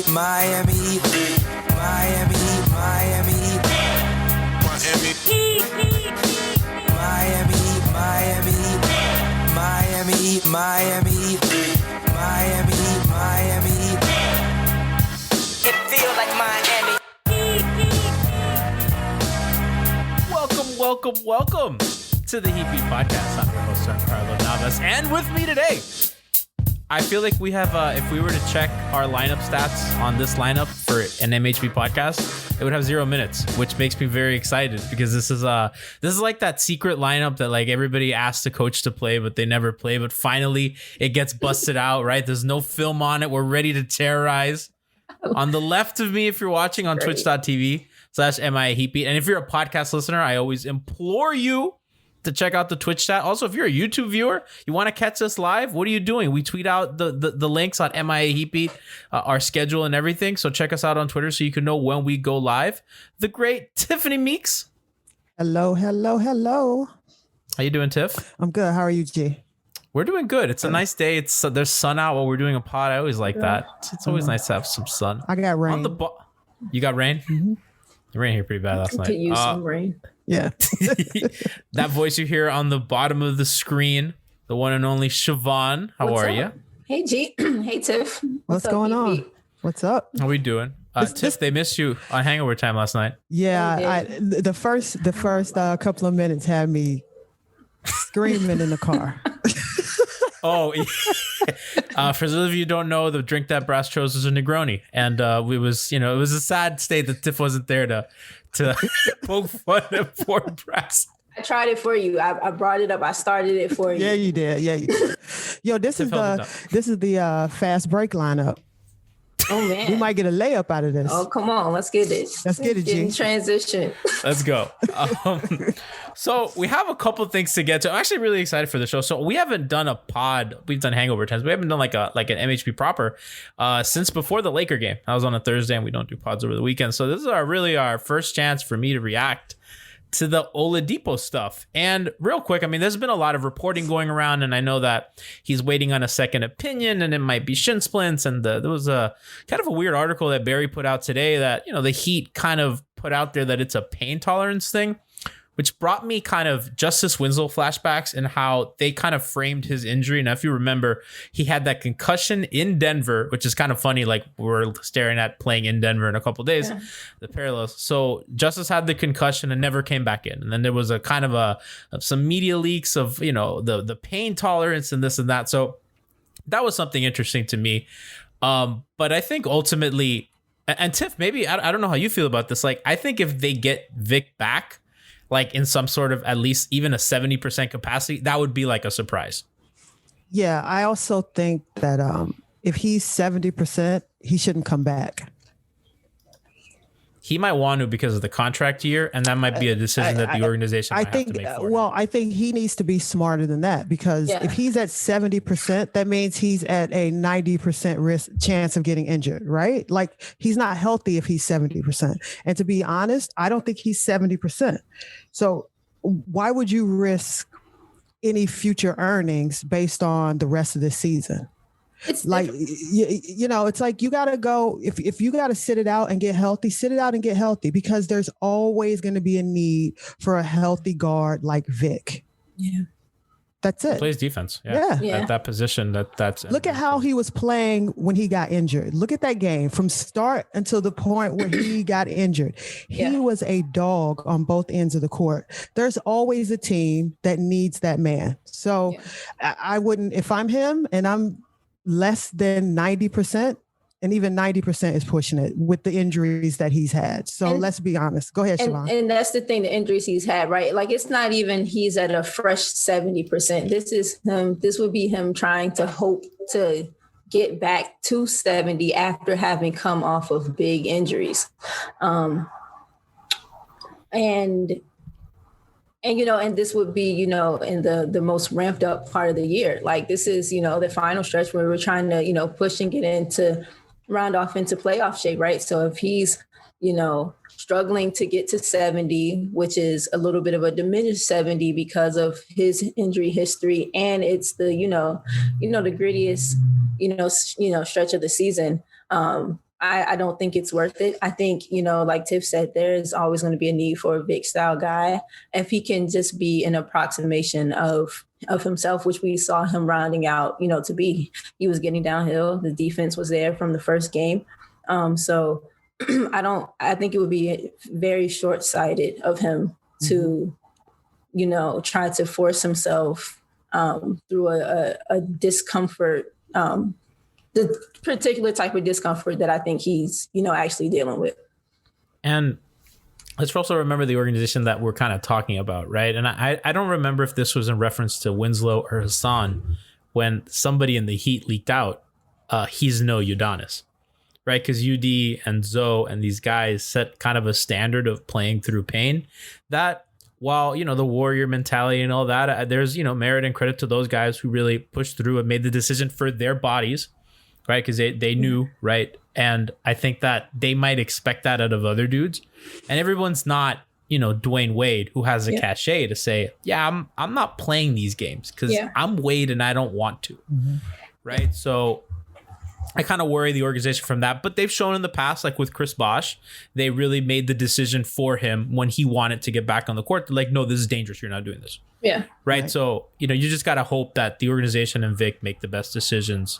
Miami, Miami, Miami, Miami, Miami, Miami, Miami, Miami, Miami, Miami. It feels like Miami. Welcome to the Heat Beat Podcast. I'm your host, Carlo Navas, and with me today, I feel like we have, if we were to check our lineup stats on this lineup for an MHB podcast, it would have 0 minutes, which makes me very excited because this is like that secret lineup that like everybody asks the coach to play, but they never play. But finally, it gets busted out, right? There's no film on it. We're ready to terrorize. On the left of me, if you're watching on twitch.tv/MIAHeatbeat, and if you're a podcast listener, I always implore you to check out the Twitch chat. Also, if you're a YouTube viewer, you want to catch us live, what are you doing? We tweet out the links on MIA Heatbeat, our schedule and everything. So check us out on Twitter so you can know when we go live. The great Tiffany Meeks. Hello. How you doing, Tiff? I'm good. How are you, G? We're doing good. It's a nice day. There's sun out while we're doing a pod. I always like that. It's always nice to have some sun. I got rain. You got rain? Mm-hmm. It rained here pretty bad last night. Could use some rain. Yeah. That voice you hear on the bottom of the screen, the one and only Siobhan. How are you? Hey, G. Hey, Tiff. What's up, going on? BB? What's up? How we doing? Tiff, they missed you on hangover time last night. Yeah, the first couple of minutes had me screaming in the car. Oh, for those of you who don't know, the drink that Brass chose was a Negroni, and it was a sad state that Tiff wasn't there to poke fun at poor Brass. I tried it for you. I brought it up. I started it for you. Yeah, you did. Yo, this is the fast break lineup. Oh man, we might get a layup out of this. Oh, come on, let's get it. Let's get it, G. Transition. Let's go. So we have a couple things to get to. I'm actually really excited for the show. So we haven't done a pod. We've done hangover times. We haven't done like an MHB proper since before the Laker game. I was on a Thursday, and we don't do pods over the weekend. So this is our first chance for me to react to the Oladipo stuff. And real quick, I mean, there's been a lot of reporting going around, and I know that he's waiting on a second opinion, and it might be shin splints. And there was a kind of a weird article that Barry put out today that, the Heat kind of put out there that it's a pain tolerance thing, which brought me kind of Justice Winslow flashbacks and how they kind of framed his injury. Now, if you remember, he had that concussion in Denver, which is kind of funny. Like we're staring at playing in Denver in a couple of days, the parallels. So Justice had the concussion and never came back in. And then there was a kind of some media leaks of, the pain tolerance and this and that. So that was something interesting to me. But I think ultimately, and Tiff, maybe, I don't know how you feel about this. Like, I think if they get Vic back, like in some sort of at least even a 70% capacity, that would be like a surprise. Yeah, I also think that if he's 70%, he shouldn't come back. He might want to because of the contract year, and that might be a decision that the organization might have to make for him. Well, I think he needs to be smarter than that because if he's at 70%, that means he's at a 90% chance of getting injured, right? Like he's not healthy if he's 70%. And to be honest, I don't think he's 70%. So why would you risk any future earnings based on the rest of the season? It's like, it's like you got to go, if you got to sit it out and get healthy, sit it out and get healthy because there's always going to be a need for a healthy guard like Vic. Yeah. That's it. He plays defense. Yeah. At that position, that's. Look at how he was playing when he got injured. Look at that game from start until the point where he got injured. He was a dog on both ends of the court. There's always a team that needs that man. So I wouldn't, if I'm him and I'm less than 90%, and even 90% is pushing it with the injuries that he's had. So let's be honest. Go ahead, Siobhan. And that's the thing, the injuries he's had, right? Like it's not even he's at a fresh 70%. This is him. This would be him trying to hope to get back to 70 after having come off of big injuries. And this would be, in the most ramped up part of the year. Like this is, the final stretch where we're trying to, push and get into round off into playoff shape, right? So if he's, struggling to get to 70, which is a little bit of a diminished 70 because of his injury history. And it's the, the grittiest, stretch of the season. I don't think it's worth it. I think, like Tiff said, there's always going to be a need for a Vic style guy. If he can just be an approximation of himself, which we saw him rounding out, to be, he was getting downhill. The defense was there from the first game. So I think it would be very short-sighted of him to, try to force himself through a discomfort, the particular type of discomfort that I think he's, actually dealing with. And let's also remember the organization that we're kind of talking about, right? And I don't remember if this was in reference to Winslow or Hassan when somebody in the Heat leaked out, he's no Udonis, right? Because UD and Zoe and these guys set kind of a standard of playing through pain that, while, the warrior mentality and all that, there's, merit and credit to those guys who really pushed through and made the decision for their bodies, right? Because they knew, right? And I think that they might expect that out of other dudes. And everyone's not, Dwayne Wade, who has a cachet to say, yeah, I'm not playing these games because I'm Wade and I don't want to, right? So I kind of worry the organization from that, but they've shown in the past, like with Chris Bosh, they really made the decision for him when he wanted to get back on the court. They're like, no, this is dangerous. You're not doing this. Yeah. Right. So, you just got to hope that the organization and Vic make the best decisions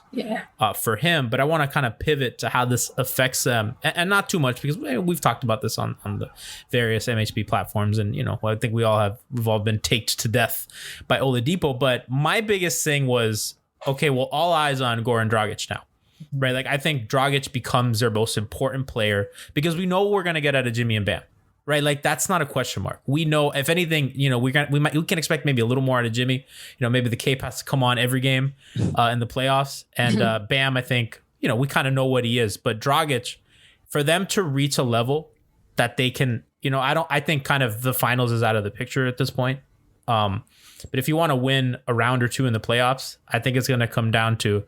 for him. But I want to kind of pivot to how this affects them, and not too much, because we've talked about this on the various MHB platforms. And, I think we've all been taped to death by Oladipo. But my biggest thing was, okay, well, all eyes on Goran Dragic now. Right, like I think Dragic becomes their most important player because we know what we're gonna get out of Jimmy and Bam. Right, like that's not a question mark. We know, if anything, we can expect maybe a little more out of Jimmy. Maybe the cape has to come on every game in the playoffs, and Bam, I think we kind of know what he is. But Dragic, for them to reach a level that they can, I think kind of the finals is out of the picture at this point. But if you want to win a round or two in the playoffs, I think it's gonna come down to,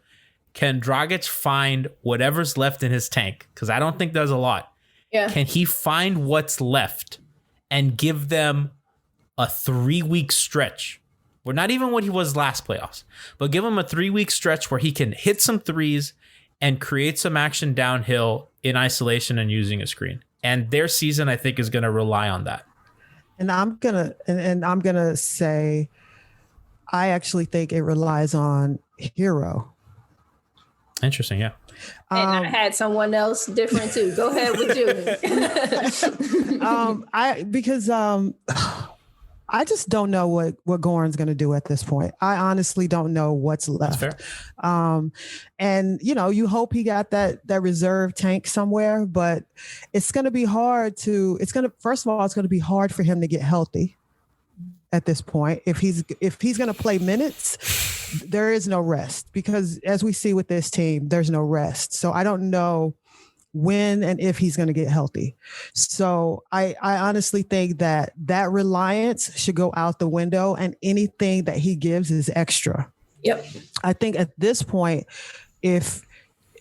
can Dragic find whatever's left in his tank? Because I don't think there's a lot. Yeah. Can he find what's left and give them a 3-week stretch? Or not even what he was last playoffs, but give him a 3-week stretch where he can hit some threes and create some action downhill in isolation and using a screen. And their season, I think, is going to rely on that. And I'm gonna say, I actually think it relies on Hero. Interesting, yeah. And I had someone else different too. Go ahead with you. I just don't know what Goran's going to do at this point. I honestly don't know what's left. That's fair. And you hope he got that reserve tank somewhere, but it's going to be hard first of all, it's going to be hard for him to get healthy at this point. If he's going to play minutes, there is no rest, because as we see with this team, there's no rest. So I don't know when and if he's going to get healthy. So I honestly think that reliance should go out the window, and anything that he gives is extra. Yep. I think at this point, if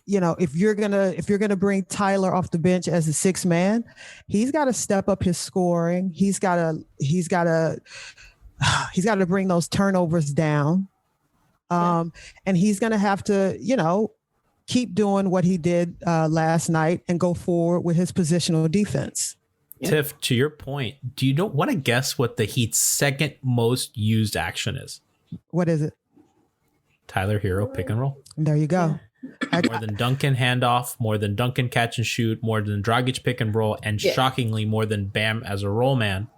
you're gonna bring Tyler off the bench as a sixth man, he's got to step up his scoring. He's got to bring those turnovers down. And he's going to have to, keep doing what he did last night and go forward with his positional defense. Yeah. Tiff, to your point, do you want to guess what the Heat's second most used action is? What is it? Tyler Hero pick and roll. There you go. More than Duncan handoff, more than Duncan catch and shoot, more than Dragic pick and roll, and shockingly more than Bam as a roll man.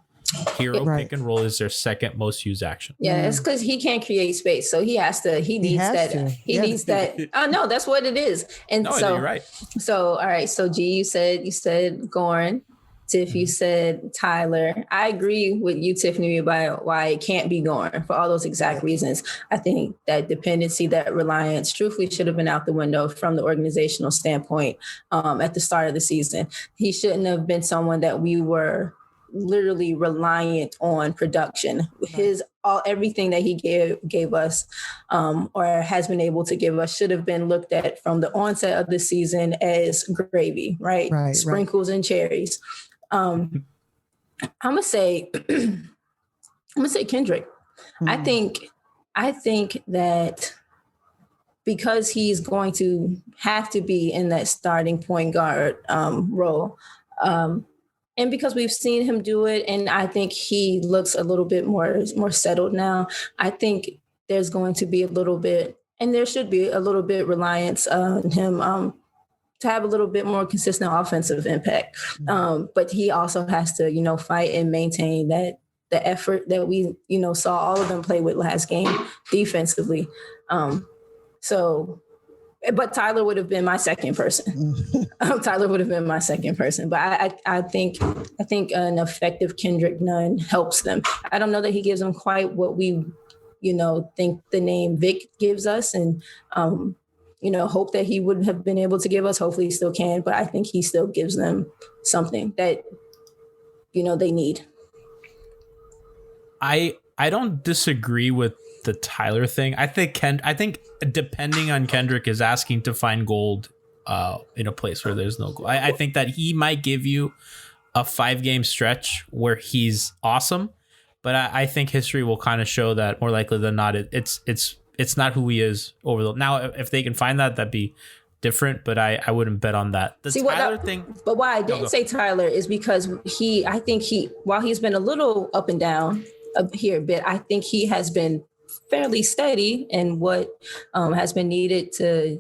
Hero pick and roll is their second most used action. Yeah, it's because he can't create space, so he needs that. Oh no, that's what it is. And so you're right. So all right, so G, you said Goran. Tiff, you said Tyler. I agree with you, Tiffany, about why it can't be Goran for all those exact reasons. I think that dependency, that reliance, truthfully should have been out the window from the organizational standpoint at the start of the season. He shouldn't have been someone that we were literally reliant on production. Everything that he gave us or has been able to give us should have been looked at from the onset of the season as gravy, right? Sprinkles and cherries. I'm gonna say Kendrick. I think that because he's going to have to be in that starting point guard role. And because we've seen him do it, and I think he looks a little bit more settled now, I think there's going to be a little bit, and there should be a little bit reliance on him to have a little bit more consistent offensive impact. But he also has to, fight and maintain the effort that we, saw all of them play with last game defensively. But Tyler would have been my second person. Tyler would have been my second person. But I think an effective Kendrick Nunn helps them. I don't know that he gives them quite what we, think the name Vic gives us, and hope that he would have been able to give us. Hopefully he still can, but I think he still gives them something that, they need. I don't disagree with the Tyler thing. I think depending on Kendrick is asking to find gold in a place where there's no gold. I think that he might give you a 5-game stretch where he's awesome, but I think history will kind of show that more likely than not it's not who he is now. If they can find that, that'd be different, but I wouldn't bet on that. Tyler thing. But why I didn't say Tyler is because I think while he's been a little up and down here a bit, I think he has been fairly steady in what has been needed to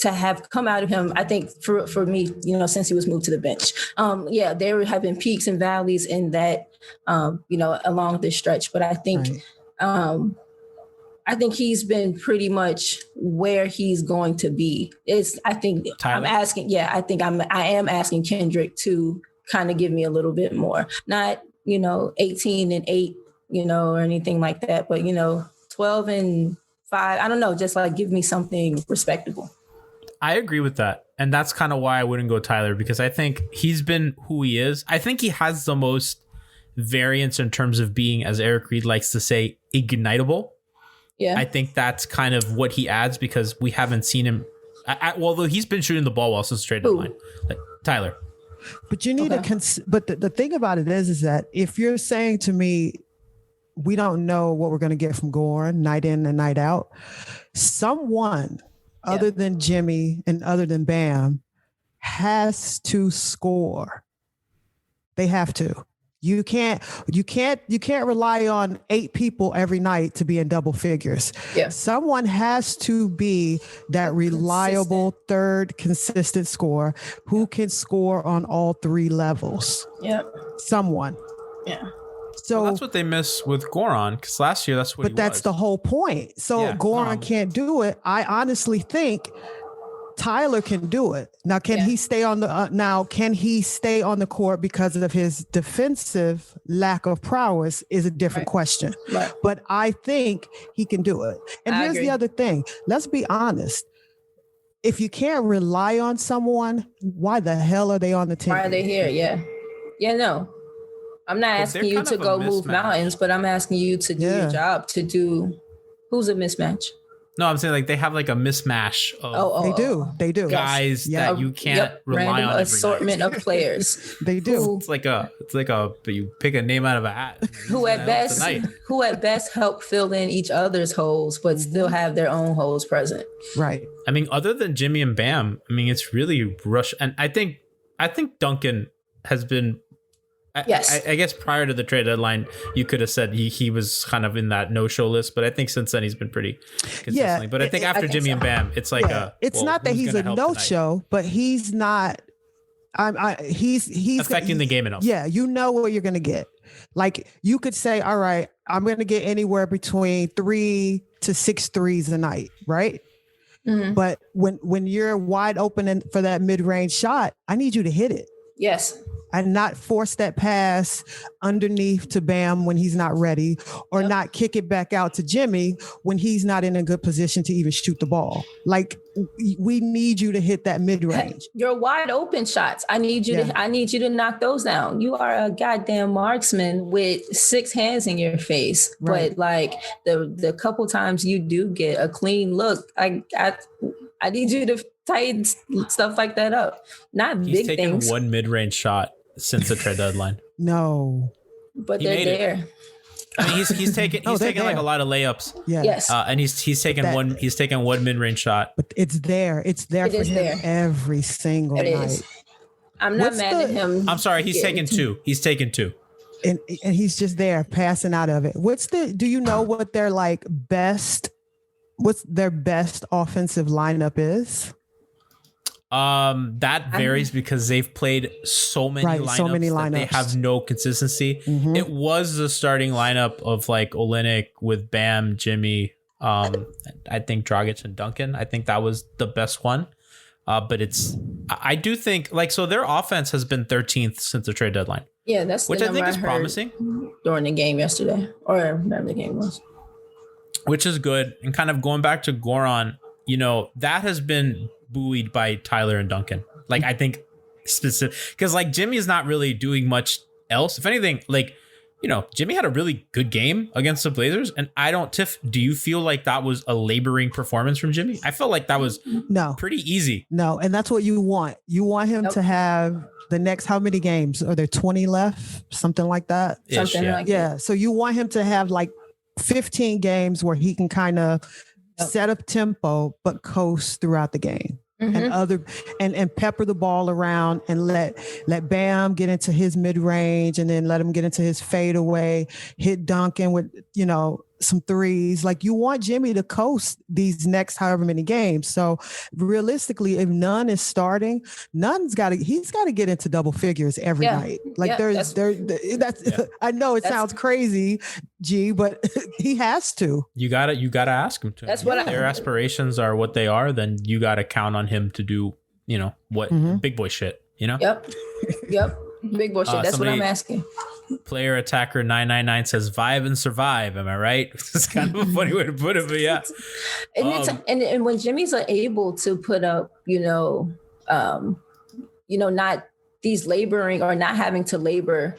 have come out of him. I think for me, since he was moved to the bench, there have been peaks and valleys in that, along this stretch. But I think, I think he's been pretty much where he's going to be. Tyler? I am asking Kendrick to kind of give me a little bit more, not 18 and 8. Or anything like that, but 12 and 5, I don't know, just like give me something respectable. I agree with that. And that's kind of why I wouldn't go Tyler, because I think he's been who he is. I think he has the most variance in terms of being, as Eric Reed likes to say, ignitable. Yeah. I think that's kind of what he adds, because we haven't seen him. Although he's been shooting the ball well since the trade deadline. Tyler. But you need but the thing about it is that if you're saying to me, we don't know what we're going to get from Goran night in and night out, someone other than Jimmy and other than Bam has to score. They have to. You can't rely on 8 people every night to be in double figures. Yeah. Someone has to be that reliable third consistent scorer who can score on all 3 levels. Yeah. Someone. Yeah. So that's what they miss with Goran, because last year that's what. But that's the whole point. So Goran can't do it. I honestly think Tyler can do it. Now, can he stay on the court because of his defensive lack of prowess is a different question. Right. But I think he can do it. And here's the other thing. Let's be honest. If you can't rely on someone, why the hell are they on the team? Why are they here? Yeah. Yeah, no. I'm not asking you to go move mountains, but I'm asking you to do your job, to do. Who's a mismatch? No, I'm saying like they have like a mismatch of they do guys that you can't rely random on. Assortment of players. They do. It's like you pick a name out of a hat. Who at best help fill in each other's holes, but still have their own holes present. Right. I mean, other than Jimmy and Bam, I mean, it's really rush. And I think Duncan has been. I guess prior to the trade deadline, you could have said he was kind of in that no-show list, but I think since then he's been pretty consistently. Yeah, but I think after Jimmy and Bam, it's like it's not that he's a no-show, but he's not. He's affecting the game enough. Yeah, you know what you're going to get. Like you could say, all right, I'm going to get anywhere between 3 to 6 threes a night, right? Mm-hmm. But when you're wide open for that mid-range shot, I need you to hit it. Yes. And not force that pass underneath to Bam when he's not ready, or not kick it back out to Jimmy when he's not in a good position to even shoot the ball. Like we need you to hit that mid range. Your wide open shots. I need you to knock those down. You are a goddamn marksman with 6 hands in your face. Right. But like the couple times you do get a clean look, I need you to tighten stuff like that up. Not He's big taken things. One mid-range shot since the trade deadline. No. But they're there. I mean, he's taking like a lot of layups. Yeah. Yes. And he's taken one mid-range shot. But it's there. It's there for him every single night. I'm not mad at him. I'm sorry, he's taken two. He's taken two. And he's just there passing out of it. Do you know what their what's their best offensive lineup is? That varies because they've played so many lineups that they have no consistency. Mm-hmm. It was the starting lineup of like Olynyk with Bam, Jimmy, I think Dragic and Duncan. I think that was the best one. But I do think like, so their offense has been 13th since the trade deadline. Yeah, that's which I think is promising during the game yesterday or whatever the game was. Which is good. And kind of going back to Goran, that has been buoyed by Tyler and Duncan. Like, I think specific because like Jimmy is not really doing much else. If anything, like, Jimmy had a really good game against the Blazers. And Tiff, do you feel like that was a laboring performance from Jimmy? I felt like that was pretty easy. No. And that's what you want. You want him to have the next, how many games? Are there 20 left? Something like that? Yeah. So you want him to have like 15 games where he can kind of set up tempo, but coast throughout the game. Mm-hmm. and pepper the ball around and let Bam get into his mid range and then let him get into his fadeaway, hit Duncan with, some threes. Like you want Jimmy to coast these next however many games. So realistically, if none is starting, he's got to get into double figures every night. Like I know it sounds crazy, G, but he has to. You gotta ask him to. That's what their aspirations are what they are, then you gotta count on him to do, big boy shit, Yep. Big boy shit. That's what I'm asking. Player Attacker 999 says vibe and survive. Am I right? It's kind of a funny way to put it, but yeah. And when Jimmy's able to put up, not these laboring or not having to labor,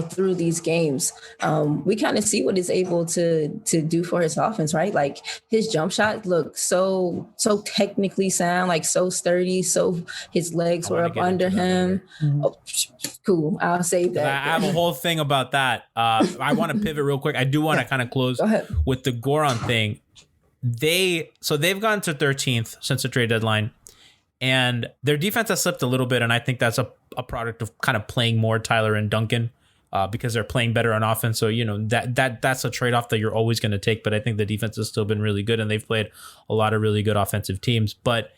through these games, we kind of see what he's able to do for his offense, right? Like his jump shot looked so technically sound, like so sturdy. So his legs were up under him. Oh, cool. I'll save that. I have a whole thing about that. I want to pivot real quick. I do want to kind of close with the Goran thing. They've gone to 13th since the trade deadline. And their defense has slipped a little bit, and I think that's a product of kind of playing more Tyler and Duncan because they're playing better on offense. So, that's a trade-off that you're always going to take. But I think the defense has still been really good, and they've played a lot of really good offensive teams. But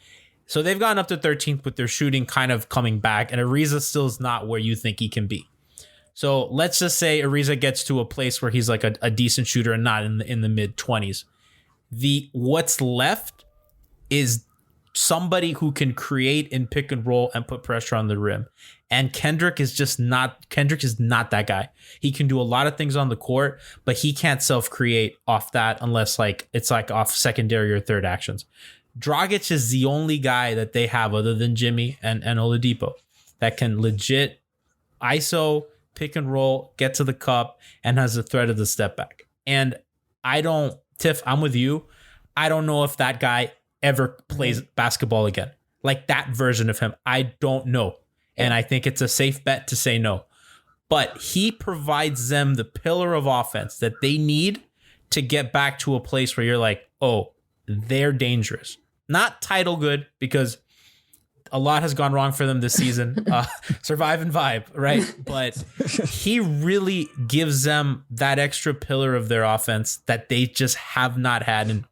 so they've gone up to 13th with their shooting kind of coming back, and Ariza still is not where you think he can be. So let's just say Ariza gets to a place where he's like a decent shooter and not in the mid-20s. What's left is somebody who can create in pick and roll and put pressure on the rim. And Kendrick is not that guy. He can do a lot of things on the court, but he can't self-create off that unless it's off secondary or third actions. Dragic is the only guy that they have other than Jimmy and Oladipo that can legit ISO, pick and roll, get to the cup, and has the threat of the step back. And Tiff, I'm with you. I don't know if that guy ever plays basketball again. Like that version of him. I don't know. And I think it's a safe bet to say no. But he provides them the pillar of offense that they need to get back to a place where you're like, oh, they're dangerous. Not title good, because a lot has gone wrong for them this season. Survive and vibe, right? But he really gives them that extra pillar of their offense that they just have not had. And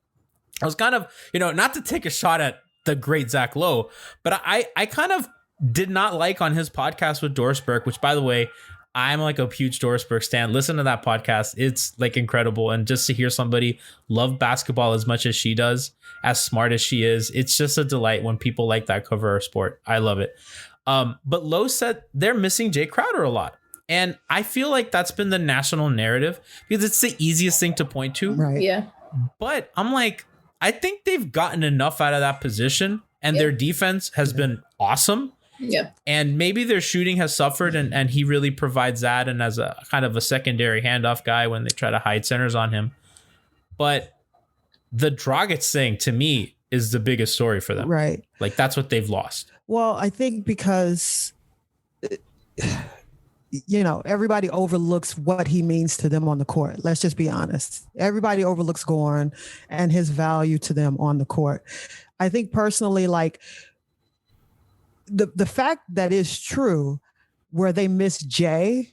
I was kind of, not to take a shot at the great Zach Lowe, but I kind of did not like on his podcast with Doris Burke, which, by the way, I'm like a huge Doris Burke stan. Listen to that podcast. It's like incredible. And just to hear somebody love basketball as much as she does, as smart as she is, it's just a delight when people like that cover our sport. I love it. But Lowe said they're missing Jay Crowder a lot. And I feel like that's been the national narrative because it's the easiest thing to point to. Right. Yeah. But I'm like, I think they've gotten enough out of that position, and their defense has been awesome. Yeah. And maybe their shooting has suffered, and he really provides that, and as a kind of a secondary handoff guy when they try to hide centers on him. But the Dragic thing, to me, is the biggest story for them. Right. Like, that's what they've lost. Well, I think because everybody overlooks what he means to them on the court. Let's just be honest. Everybody overlooks Goran and his value to them on the court. I think personally, like the fact that is true, where they miss Jay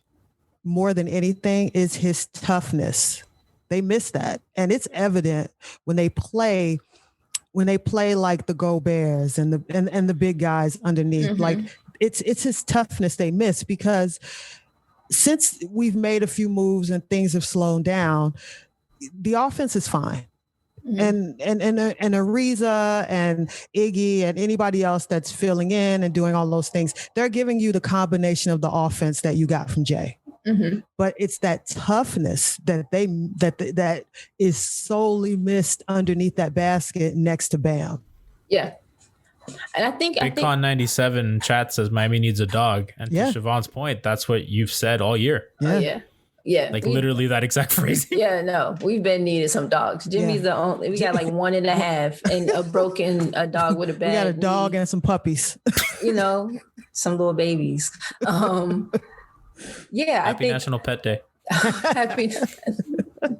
more than anything is his toughness. They miss that. And it's evident when they play like the Go Bears and the big guys underneath. Mm-hmm. Like it's his toughness they miss, because since we've made a few moves and things have slowed down, the offense is fine. Mm-hmm. And Ariza and Iggy and anybody else that's filling in and doing all those things, they're giving you the combination of the offense that you got from Jay. Mm-hmm. But it's that toughness that is solely missed underneath that basket next to Bam. Yeah. And I think BigCon97 in chat says Miami needs a dog. And to Siobhan's point, that's what you've said all year. Yeah. Oh, yeah. Yeah. Like literally that exact phrasing. Yeah, no. We've been needed some dogs. Jimmy's the only, we got like 1.5 and a dog with a bag. We got a dog and some puppies. Some little babies. Yeah, Happy I think National Pet Day. Happy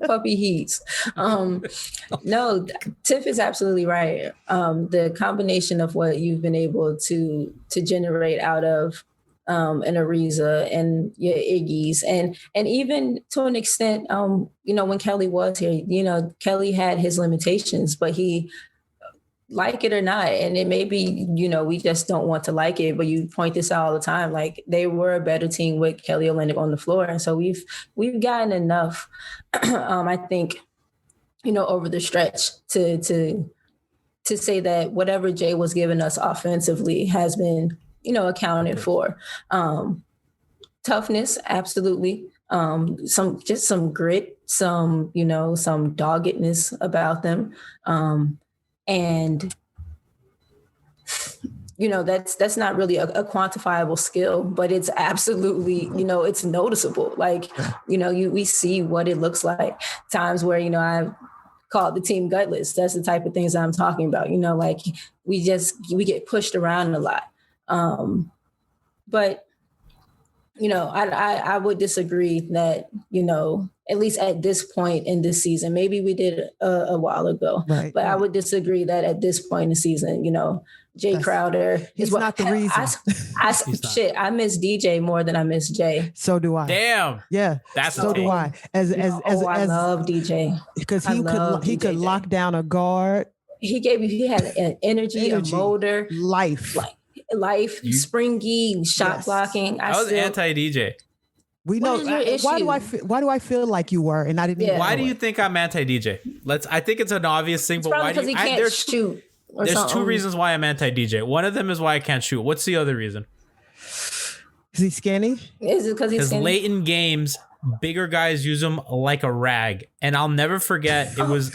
puppy heats. No, Tiff is absolutely right. The combination of what you've been able to generate out of an Ariza and your Iggy's and even to an extent, when Kelly was here, Kelly had his limitations, but he, like it or not, and it may be, we just don't want to like it, but you point this out all the time, like they were a better team with Kelly Olynyk on the floor. And so we've gotten enough, I think, over the stretch to say that whatever Jay was giving us offensively has been, accounted for. Toughness, absolutely. Some grit, some doggedness about them. And that's not really a quantifiable skill, but it's absolutely, it's noticeable. Like, we see what it looks like. Times where, I call the team gutless. That's the type of things I'm talking about. Like we get pushed around a lot. But I would disagree that, at least at this point in this season, maybe we did a while ago, right, but I would disagree that at this point in the season, Jay Crowder is not the reason. I miss DJ more than I miss Jay. So do I. Damn. Yeah. That's so do I. I love DJ because he could lock down a guard. He had an energy, a motor, life, springy shot blocking. I was anti-DJ. We know. Why do I feel like you were and I didn't? Yeah. Why do you think I'm anti-DJ? I think it's an obvious thing, but why do you? Because he can't shoot. There's two reasons why I'm anti-DJ. One of them is why I can't shoot. What's the other reason? Is he skinny? Is it because he's skinny? Late in games, bigger guys use him like a rag, and I'll never forget. It was.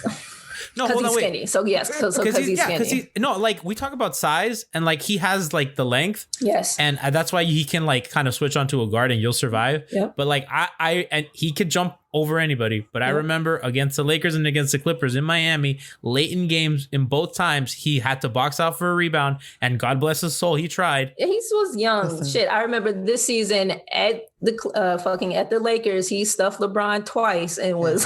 No, hold on, wait. Skinny. So yes, because he's skinny. Like we talk about size and like he has like the length. Yes. And that's why he can like kind of switch onto a guard and you'll survive. Yep. But like and he could jump over anybody. But I remember against the Lakers and against the Clippers in Miami, late in games, in both times, he had to box out for a rebound. And God bless his soul, he tried. Yeah, he was young. Listen. Shit, I remember this season at the Lakers, he stuffed LeBron twice and was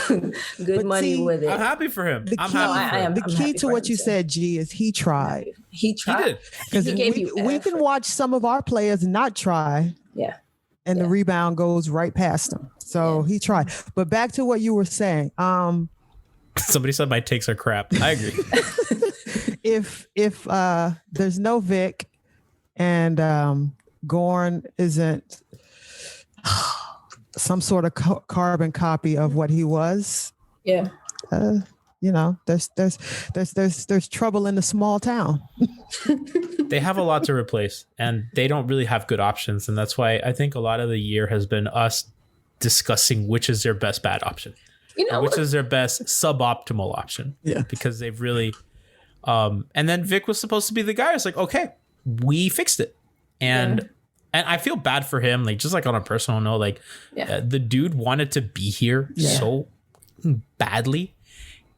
good money with it. I'm happy for him. The key to what you said, G, is he tried. He tried. He did. Because we can watch some of our players not try. Yeah. And the rebound goes right past him. So he tried. But back to what you were saying. Somebody said my takes are crap. I agree. If there's no Vic and Goran isn't some sort of carbon copy of what he was. Yeah. There's trouble in the small town. They have a lot to replace and they don't really have good options. And that's why I think a lot of the year has been us discussing which is their best bad option, which is their best suboptimal option. Yeah. Because they've really, and then Vic was supposed to be the guy. It's like, okay, we fixed it. And I feel bad for him, like just like on a personal note, like the dude wanted to be here so badly.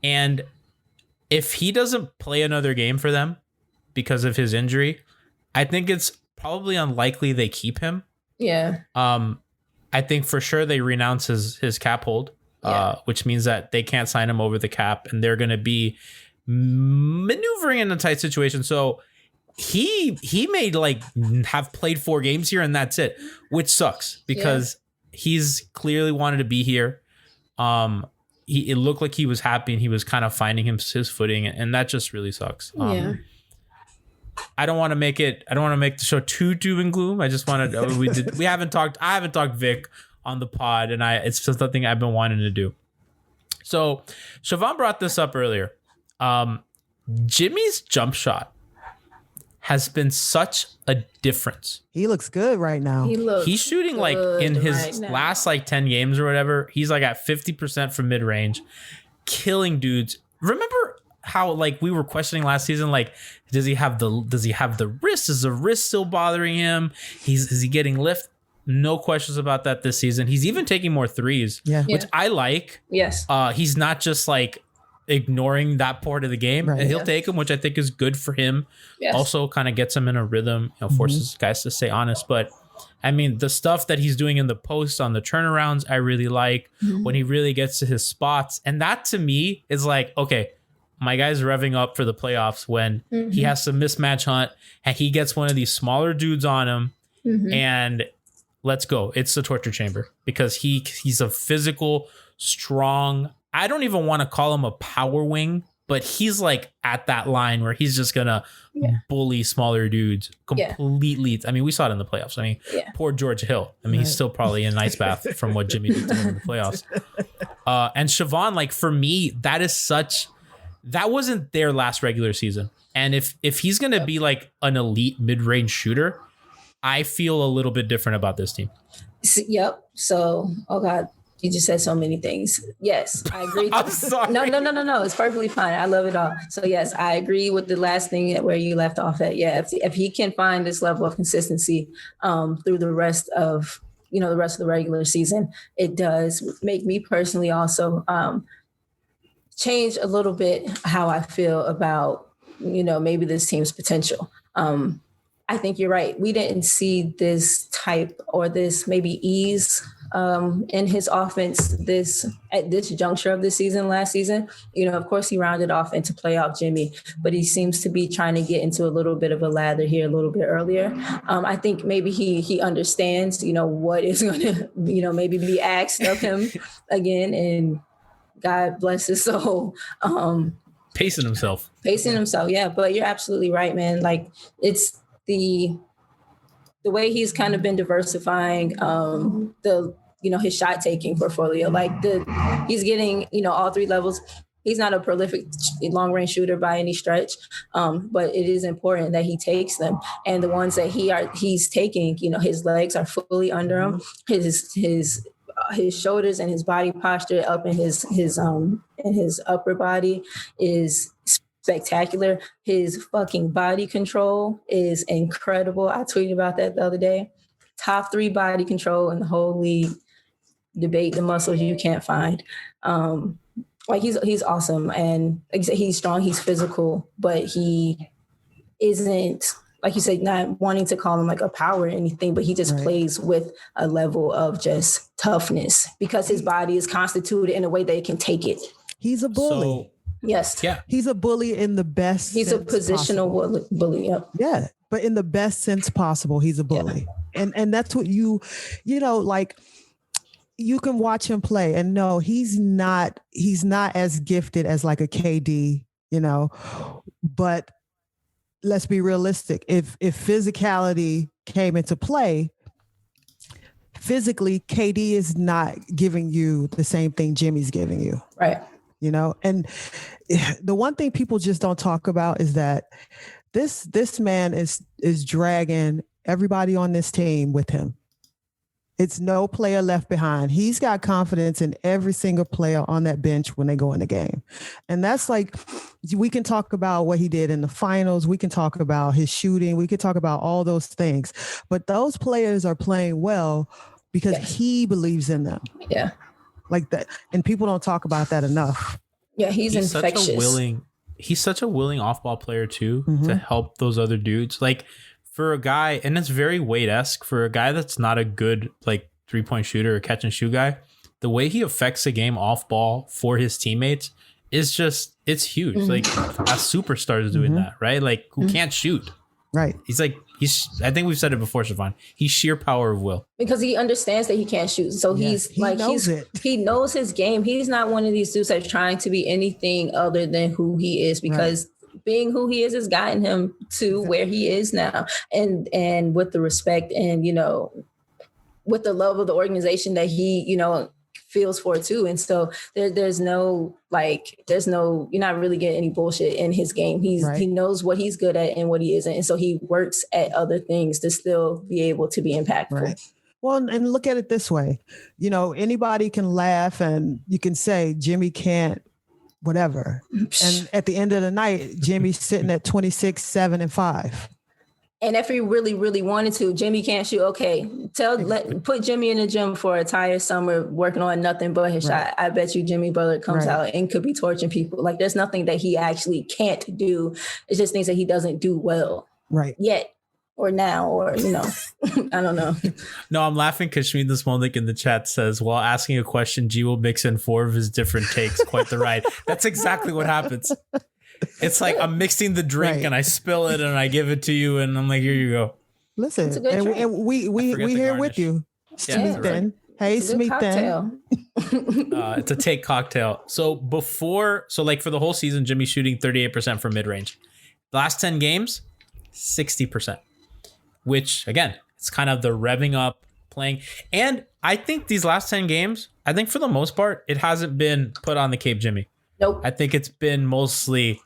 And if he doesn't play another game for them because of his injury, I think it's probably unlikely they keep him. Yeah. I think for sure they renounce his cap hold, which means that they can't sign him over the cap, and they're going to be maneuvering in a tight situation. So he may like have played 4 games here and that's it, which sucks because he's clearly wanted to be here. It looked like he was happy and he was kind of finding his footing, and that just really sucks. I don't want to make the show too doom and gloom. I just wanted I haven't talked Vic on the pod, and it's just something I've been wanting to do. So Siobhan brought this up earlier. Jimmy's jump shot has been such a difference. He looks good right now. He's shooting like in his last like 10 games or whatever. He's like at 50% from mid range, killing dudes. Remember how like we were questioning last season, like does he have the wrist? Is the wrist still bothering him? Is he getting lift? No questions about that this season. He's even taking more threes, which I like. Yes. He's not just like ignoring that part of the game. Right. And he'll take them, which I think is good for him. Yes. Also kind of gets him in a rhythm, forces guys to stay honest. But I mean, the stuff that he's doing in the post on the turnarounds, I really like when he really gets to his spots. And that to me is like, okay, my guy's revving up for the playoffs when he has to mismatch hunt and he gets one of these smaller dudes on him and let's go. It's the torture chamber because he's a physical, strong, I don't even want to call him a power wing, but he's like at that line where he's just gonna bully smaller dudes completely. I mean, we saw it in the playoffs. I mean, poor George Hill. I mean, he's still probably in an ice bath from what Jimmy did to him in the playoffs. And Siobhan, like for me, that wasn't their last regular season. And if he's gonna be like an elite mid-range shooter, I feel a little bit different about this team. Yep. So, oh God, you just said so many things. Yes, I agree. I'm sorry. No. It's perfectly fine. I love it all. So yes, I agree with the last thing where you left off at. Yeah, if he can find this level of consistency through the rest of the regular season, it does make me personally also change a little bit how I feel about maybe this team's potential. I think you're right. We didn't see this type or this maybe ease in his offense at this juncture of the season last season. Of course, he rounded off into playoff Jimmy, but he seems to be trying to get into a little bit of a lather here a little bit earlier. I think maybe he understands, what is going to, maybe be asked of him again. And God bless his soul. Pacing himself. Yeah. But you're absolutely right, man. Like it's the way he's kind of been diversifying his shot taking portfolio. Like he's getting, all 3 levels. He's not a prolific long range shooter by any stretch, but it is important that he takes them. And the ones that he's taking, his legs are fully under him. His shoulders and his body posture up in his upper body is spectacular. His fucking body control is incredible. I tweeted about that the other day. Top 3 body control in the whole league. Debate the muscles you can't find. He's awesome, and like you said, he's strong. He's physical, but he isn't, like you said, not wanting to call him like a power or anything, but he just plays with a level of just toughness because his body is constituted in a way that it can take it. He's a bully. Yes. Yeah. He's a bully in the best He's a positional bully. Yep. Yeah. But in the best sense possible, he's a bully. Yeah. And that's what like you can watch him play and no, he's not as gifted as like a KD, but let's be realistic. If physicality came into play, physically, KD is not giving you the same thing Jimmy's giving you. Right. And the one thing people just don't talk about is that this man is dragging everybody on this team with him. It's no player left behind. He's got confidence in every single player on that bench when they go in the game. And that's like, we can talk about what he did in the finals. We can talk about his shooting. We can talk about all those things. But those players are playing well because he believes in them. Yeah. Like that. And people don't talk about that enough. Yeah, he's infectious. He's such a willing off-ball player too, to help those other dudes. Like for a guy, and it's very Wade-esque, for a guy that's not a good like 3-point shooter or catch and shoot guy, the way he affects the game off ball for his teammates is just, it's huge. Like a superstar is doing that, right? Like who can't shoot. Right. I think we've said it before, Siobhan. He's sheer power of will. Because he understands that he can't shoot. So he knows his game. He's not one of these dudes that's trying to be anything other than who he is, because being who he is has gotten him to where he is now. And with the respect and, you know, with the love of the organization that he, you know, feels for too. And so there's no, you're not really getting any bullshit in his game. He knows what he's good at and what he isn't. And so he works at other things to still be able to be impactful. Right. Well, and look at it this way, you know, anybody can laugh and you can say Jimmy can't, whatever. And at the end of the night, Jimmy's sitting at 26, 7, and 5. And if he really, really wanted to, Jimmy can't shoot. Okay, put Jimmy in the gym for a entire summer working on nothing but his shot. I bet you Jimmy Butler comes out and could be torching people. Like there's nothing that he actually can't do. It's just things that he doesn't do well. Right. Yet. Or now, or, you know, I don't know. No, I'm laughing because Shmeen this Molnick in the chat says, while asking a question, G will mix in 4 of his different takes. Quite the ride. That's exactly what happens. It's like I'm mixing the drink and I spill it and I give it to you and I'm like, here you go. Listen, and we here with you. Smeet then. Hey, Smeet then. It's a take cocktail. So for the whole season, Jimmy's shooting 38% from mid-range. The last 10 games, 60%. Which, again, it's kind of the revving up, playing. And I think these last 10 games, I think for the most part, it hasn't been put on the Cape Jimmy. Nope. I think it's been mostly,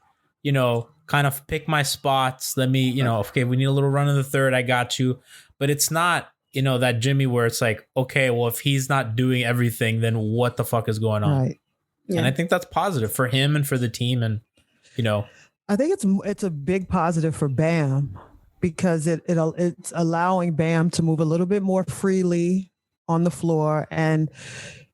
you know, kind of pick my spots. Let me, you know, okay, we need a little run in the third. I got you. But it's not, you know, that Jimmy where it's like, okay, well, if he's not doing everything, then what the fuck is going on? Right. Yeah. And I think that's positive for him and for the team. And, you know, I think it's a big positive for Bam, because it's allowing Bam to move a little bit more freely on the floor, and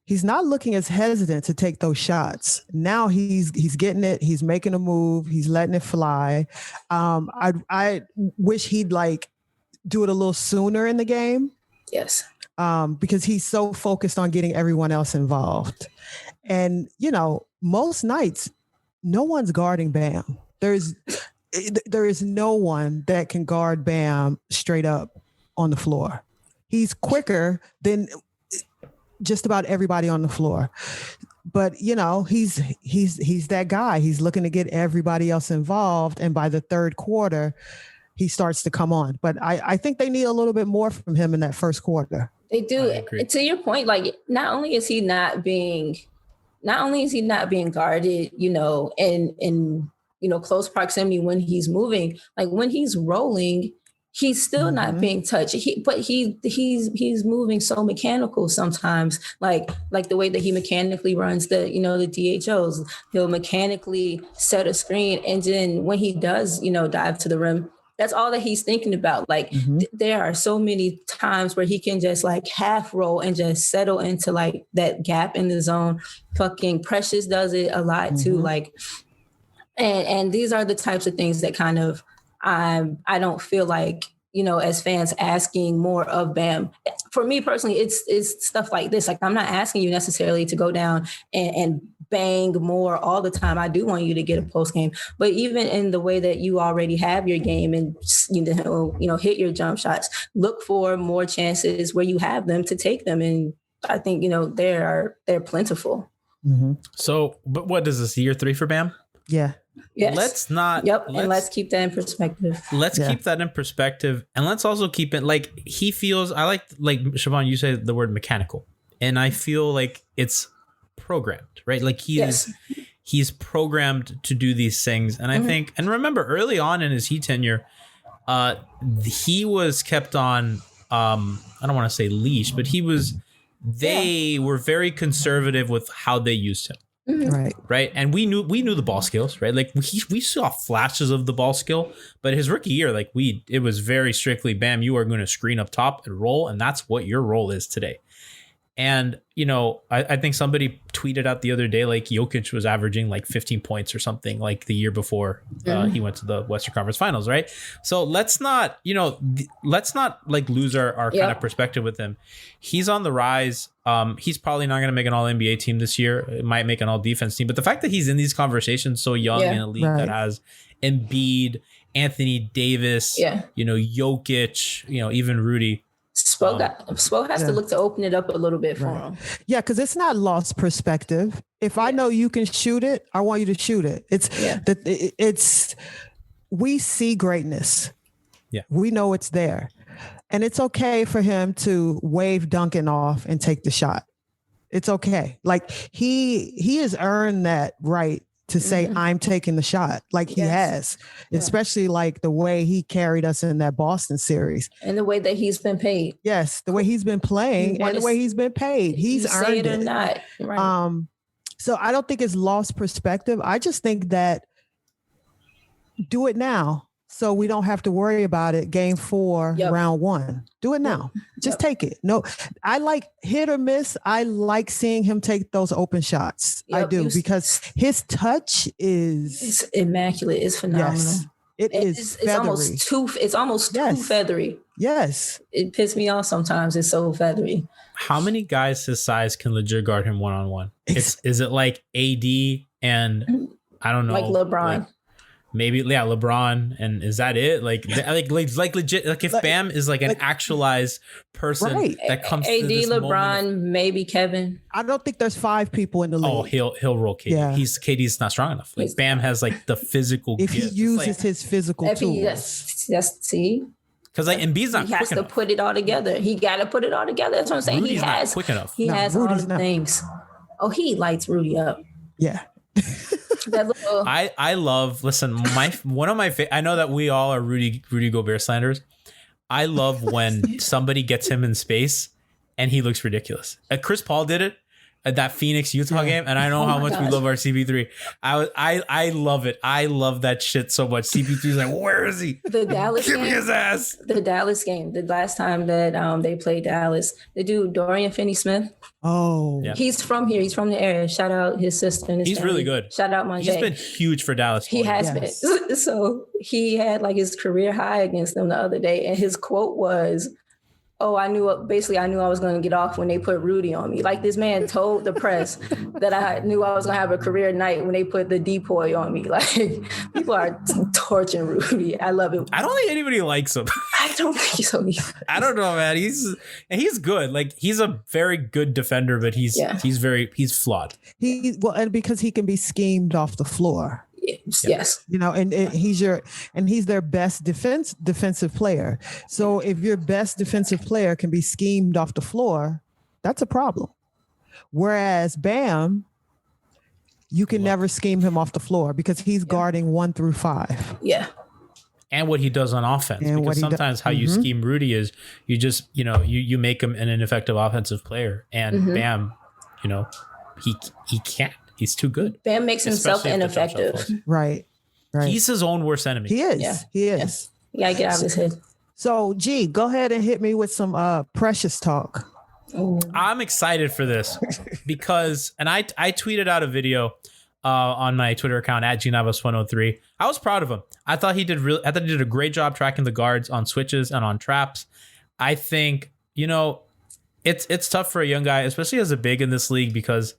he's not looking as hesitant to take those shots. Now he's getting it, he's making a move, he's letting it fly. I wish he'd like do it a little sooner in the game. Yes. Because he's so focused on getting everyone else involved. And, you know, most nights, no one's guarding Bam. There is no one that can guard Bam straight up on the floor. He's quicker than just about everybody on the floor. But, you know, he's that guy. He's looking to get everybody else involved. And by the third quarter, he starts to come on. But I think they need a little bit more from him in that first quarter. They do. To your point, like, not only is he not being guarded, you know, in you know, close proximity when he's moving, like when he's rolling, he's still not being touched. He's moving so mechanical sometimes, like the way that he mechanically runs the, you know, the DHOs. He'll mechanically set a screen, and then when he does, you know, dive to the rim, that's all that he's thinking about. Like there are so many times where he can just like half roll and just settle into like that gap in the zone. Fucking Precious does it a lot too. Like, and these are the types of things that kind of, I don't feel like, you know, as fans asking more of Bam. For me personally, it's stuff like this. Like, I'm not asking you necessarily to go down and bang more all the time. I do want you to get a post game, but even in the way that you already have your game and, you know, hit your jump shots, look for more chances where you have them to take them. And I think, you know, they're plentiful. So, but what is this, year 3 for Bam? Yeah. Yes. Let's keep that in perspective. Keep that in perspective. And let's also keep it like he feels, I like Siobhan, you say the word mechanical. And I feel like it's programmed, right? Like he's programmed to do these things. And I think, and remember early on in his Heat tenure, he was kept on, I don't want to say leash, but they were very conservative with how they used him. Right. And we knew the ball skills, right? Like we saw flashes of the ball skill, but his rookie year, like it was very strictly, Bam, you are going to screen up top and roll. And that's what your role is today. And, you know, I think somebody tweeted out the other day, like Jokic was averaging like 15 points or something like the year before he went to the Western Conference Finals, right? So let's not, you know, let's not like lose our kind of perspective with him. He's on the rise. He's probably not going to make an all NBA team this year. It might make an all defense team. But the fact that he's in these conversations so young in a league that has Embiid, Anthony Davis, you know, Jokic, you know, even Rudy. Spo has to look to open it up a little bit for him. Yeah, because it's not lost perspective. If I know you can shoot it, I want you to shoot it. It's we see greatness. Yeah, we know it's there, and it's okay for him to wave Duncan off and take the shot. It's okay. Like he has earned that right to say, I'm taking the shot, like he has, especially like the way he carried us in that Boston series. And the way that he's been paid. Yes, the way he's been playing and the way he's been paid. He's earned it. Or not. Right. So I don't think it's lost perspective. I just think that do it now so we don't have to worry about it game 4, round 1. Do it now. Just take it. No, I like hit or miss. I like seeing him take those open shots. I do, because his touch is immaculate. It's phenomenal. Yes, it's almost too feathery. Yes. It pisses me off sometimes. It's so feathery. How many guys his size can legit guard him one-on-one? Is it like AD and I don't know, like LeBron? Maybe LeBron, and is that it? Like legit. Like if Bam is like an actualized person that comes AD, to this LeBron, maybe Kevin. I don't think there's 5 people in the league. Oh, he'll roll KD. Yeah. KD's not strong enough. Like Bam has like the physical. If gift. he uses his physical tools, see. Because like Embiid's not. He has to put it all together. He got to put it all together. That's what I'm saying. Rudy's not quick enough. He has all the things. Oh, he lights Rudy up. Yeah. I love. Listen, one of my I know that we all are Rudy Gobert slanders. I love when somebody gets him in space and he looks ridiculous. Chris Paul did it at that Phoenix Utah game, and I know how much we love our CP3. I love it. I love that shit so much. CP3's like, where is he? The Dallas Give game, me his ass. The Dallas game, the last time that they played Dallas, the dude Dorian Finney-Smith. Oh, he's from here. He's from the area. Shout out his sister and his He's family. really good. Shout out my He's been huge for Dallas. He has been. So he had like his career high against them the other day, and his quote was, "Oh, I knew I was going to get off when they put Rudy on me." Like this man told the press that I knew I was going to have a career night when they put the depoy on me. Like people are torching Rudy. I love it. I don't think anybody likes him. I don't think so either. I don't know, man. He's good. Like he's a very good defender, but he's flawed. And because he can be schemed off the floor. Yes. You know, and he's their best defensive player. So if your best defensive player can be schemed off the floor, that's a problem. Whereas Bam, you can never scheme him off the floor because he's guarding 1 through 5. Yeah. And what he does on offense. Because sometimes how you scheme Rudy is you just, you make him an ineffective offensive player. And Bam, he can't. He's too good. Bam makes himself ineffective. Right. He's his own worst enemy. He is. Yeah. He is. Yeah. You gotta get out of his head. So, G, go ahead and hit me with some Precious talk. Ooh. I'm excited for this because, and I tweeted out a video on my Twitter account at @GNavas103. I was proud of him. I thought he did a great job tracking the guards on switches and on traps. I think, it's tough for a young guy, especially as a big in this league, because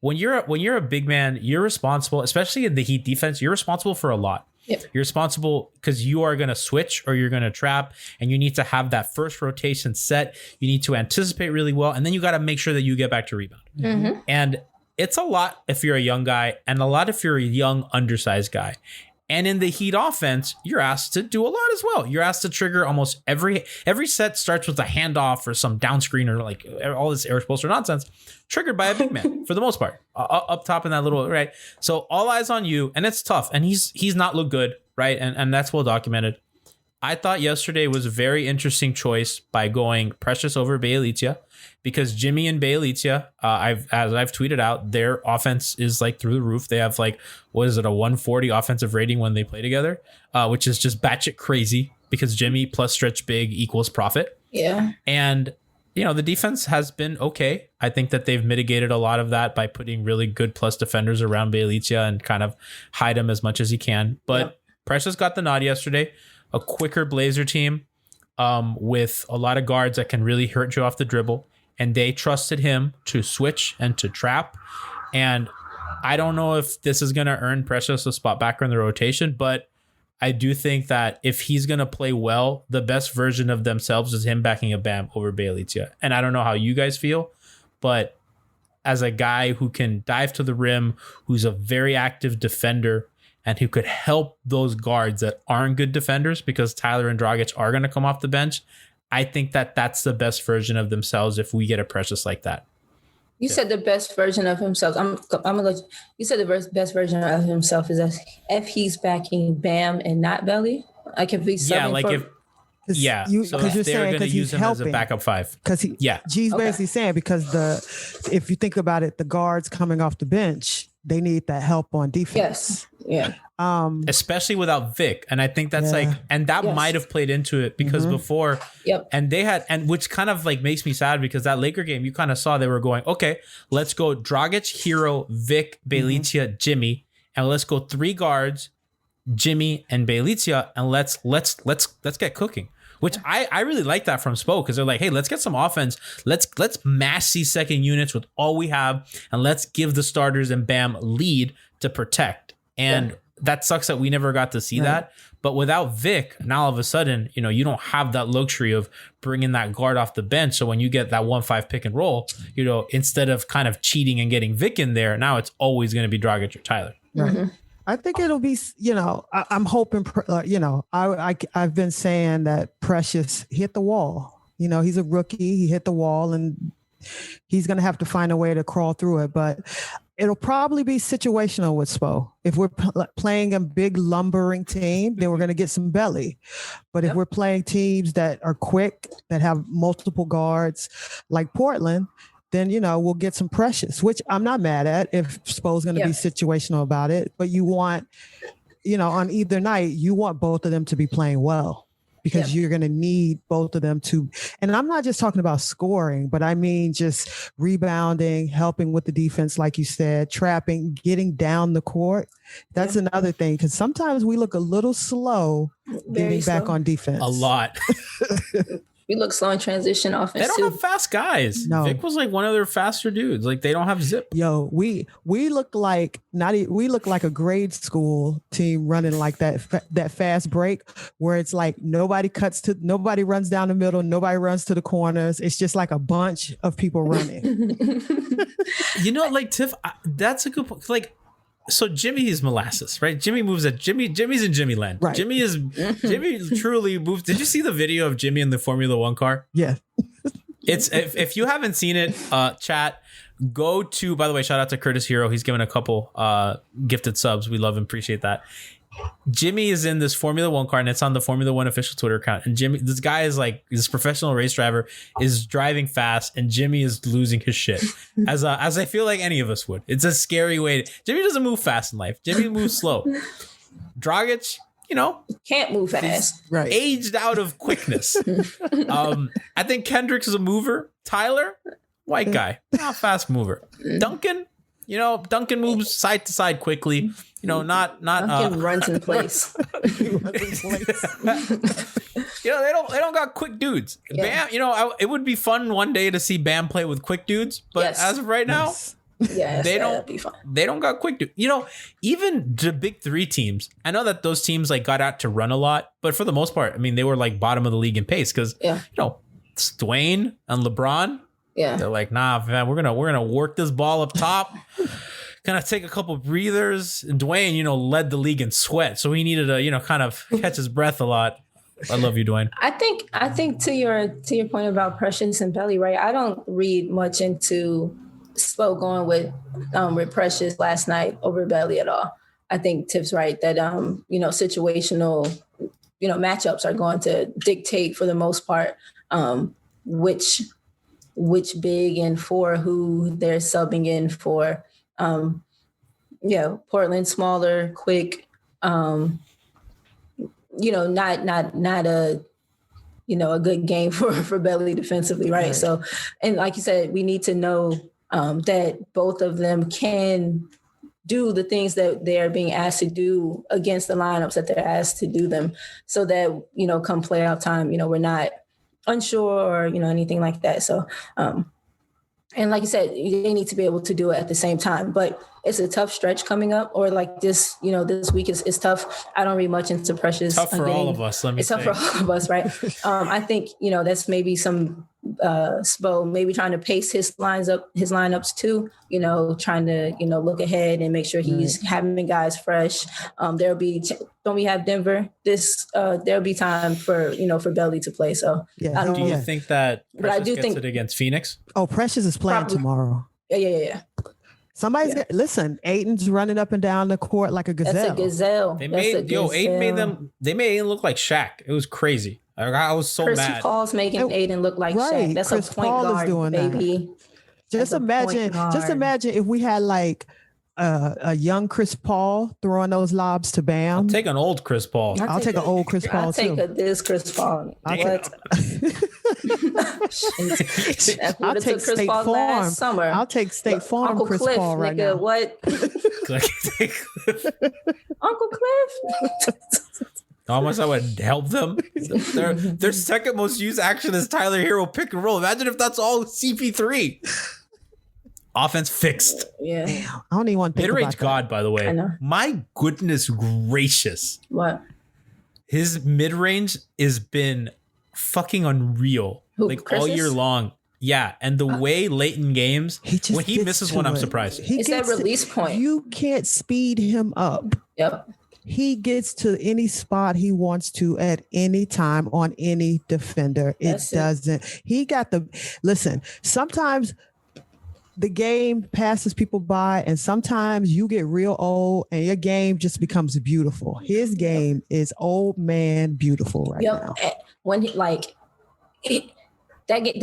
when you're a big man, you're responsible, especially in the Heat defense, you're responsible for a lot. Yep. You're responsible because you are going to switch or you're going to trap, and you need to have that first rotation set. You need to anticipate really well, and then you got to make sure that you get back to rebound. Mm-hmm. And it's a lot if you're a young guy, and a lot if you're a young, undersized guy. And in the Heat offense, you're asked to do a lot as well. You're asked to trigger almost every set starts with a handoff or some down screen or like all this air poster nonsense triggered by a big man for the most part up top in that little, right? So all eyes on you, and it's tough. And he's not looked good, right? And that's well documented. I thought yesterday was a very interesting choice by going Precious over Bjelica, because Jimmy and Bjelica, as I've tweeted out, their offense is like through the roof. They have like, what is it, a 140 offensive rating when they play together, which is just batshit crazy because Jimmy plus stretch big equals profit. Yeah. And the defense has been okay. I think that they've mitigated a lot of that by putting really good plus defenders around Bjelica and kind of hide him as much as he can. But Precious got the nod yesterday. A quicker Blazer team with a lot of guards that can really hurt you off the dribble. And they trusted him to switch and to trap. And I don't know if this is going to earn Precious a spot back in the rotation, but I do think that if he's going to play well, the best version of themselves is him backing a Bam over Bjelica. And I don't know how you guys feel, but as a guy who can dive to the rim, who's a very active defender, and who could help those guards that aren't good defenders because Tyler and Dragic are going to come off the bench, I think that that's the best version of themselves if we get a Precious like that. You said the best version of himself. I'm gonna let you said the best version of himself is if he's backing Bam and not Belly. Like if he's so if they're going to use him as a backup five. Because G's basically saying because if you think about it, the guards coming off the bench, they need that help on defense. Yes. Yeah. Especially without Vic. And I think that's might have played into it because before, and they had, and which kind of like makes me sad because that Laker game, you kind of saw they were going, okay, let's go Dragic, Hero, Vic, Bjelica, Jimmy, and let's go 3 guards, Jimmy and Bjelica, and let's get cooking. Which I really like that from Spo because they're like, hey, let's get some offense. Let's mash these second units with all we have, and let's give the starters and Bam lead to protect. And that sucks that we never got to see that. But without Vic, now all of a sudden, you don't have that luxury of bringing that guard off the bench. So when you get that 1-5 pick and roll, instead of kind of cheating and getting Vic in there, now it's always going to be Dragic or Tyler. Right. I think it'll be, I'm hoping, I've been saying that Precious hit the wall. He's a rookie. He hit the wall and he's going to have to find a way to crawl through it. But it'll probably be situational with Spo. If we're playing a big lumbering team, then we're going to get some belly. But if we're playing teams that are quick, that have multiple guards like Portland, then, we'll get some Precious, which I'm not mad at if Spo's going to be situational about it. But you want, on either night, you want both of them to be playing well because you're going to need both of them to. And I'm not just talking about scoring, but I mean just rebounding, helping with the defense, like you said, trapping, getting down the court. That's another thing because sometimes we look a little slow getting back on defense. A lot. We look slow in transition offense. They don't have fast guys. No. Vic was like one of their faster dudes. Like they don't have zip. Yo, we look like we look like a grade school team running like that fast break where it's like nobody runs down the middle, nobody runs to the corners. It's just like a bunch of people running. Like Tiff, that's a good point. Like. So Jimmy is molasses, right? Jimmy's in Jimmy land. Right. Jimmy truly moves. Did you see the video of Jimmy in the Formula One car? Yeah. It's if you haven't seen it, chat, go to, by the way, shout out to Curtis Hero. He's given a couple gifted subs. We love and appreciate that. Jimmy is in this Formula One car and it's on the Formula One official Twitter account. And this guy is like this professional race driver is driving fast and Jimmy is losing his shit as I feel like any of us would. It's a scary way. Jimmy doesn't move fast in life. Jimmy moves slow. Dragic, can't move fast. Right. Aged out of quickness. I think Kendrick's a mover. Tyler, white guy, not fast mover. Duncan moves side to side quickly. Not Duncan runs in place. They don't got quick dudes. Bam, it would be fun one day to see Bam play with quick dudes, but as of right now, they don't got quick dudes. Even the big 3 teams, I know that those teams like got out to run a lot, but for the most part, I mean, they were like bottom of the league in pace because it's Dwayne and LeBron. Yeah, they're like, nah, man, we're gonna work this ball up top. Gonna take a couple breathers. And Dwayne, led the league in sweat, so he needed to, kind of catch his breath a lot. I love you, Dwayne. I think to your point about Precious and Belly, right? I don't read much into Spo going with Precious last night over Belly at all. I think Tiff's right that situational matchups are going to dictate for the most part which big and for who they're subbing in for. Portland smaller, quick, not a good game for Belly defensively, right? So, and like you said, we need to know that both of them can do the things that they're being asked to do against the lineups that they're asked to do them, so that come playoff time, we're not unsure or anything like that. So and like you said, they need to be able to do it at the same time. But it's a tough stretch coming up, or like this, this week is tough. I don't read much into Precious. Tough for all of us. It's tough for all of us, right? I think that's maybe some Spo maybe trying to pace his lineups too. Trying to look ahead and make sure he's having guys fresh. There'll be don't we have Denver? There'll be time for for Belly to play. So yeah. Do you think that Precious but I do think it against Phoenix? Oh, Precious is playing tomorrow. Yeah. Somebody's listen. Aiden's running up and down the court like a gazelle. That's a gazelle. Aiden made them. They made Aiden look like Shaq. It was crazy. I was so Chris mad. Chris Paul's making Aiden look like Shaq. That's Chris a point Paul guard, is doing baby. That. Just imagine if we had like a young Chris Paul throwing those lobs to Bam. I'll take an old Chris Paul. I'll take an old Chris Paul too. I'll take this Chris Paul. I'll take State Farm. Last summer. I'll take State Farm Uncle Chris Cliff, Paul right nigga, now. What? Uncle Cliff? Almost I would help them. Their second most used action is Tyler Hero pick and roll. Imagine if that's all CP3. Offense fixed. Yeah. Damn, I don't even want to think mid-range about God, by the way. I know. My goodness gracious. What? His mid-range has been fucking unreal. Who, all year long. Yeah. And the way late in games, when he misses one, I'm surprised. It's that release point. You can't speed him up. Yep. He gets to any spot he wants to at any time on any defender. He got listen, sometimes the game passes people by, and sometimes you get real old and your game just becomes beautiful. His game is old man beautiful right now. When the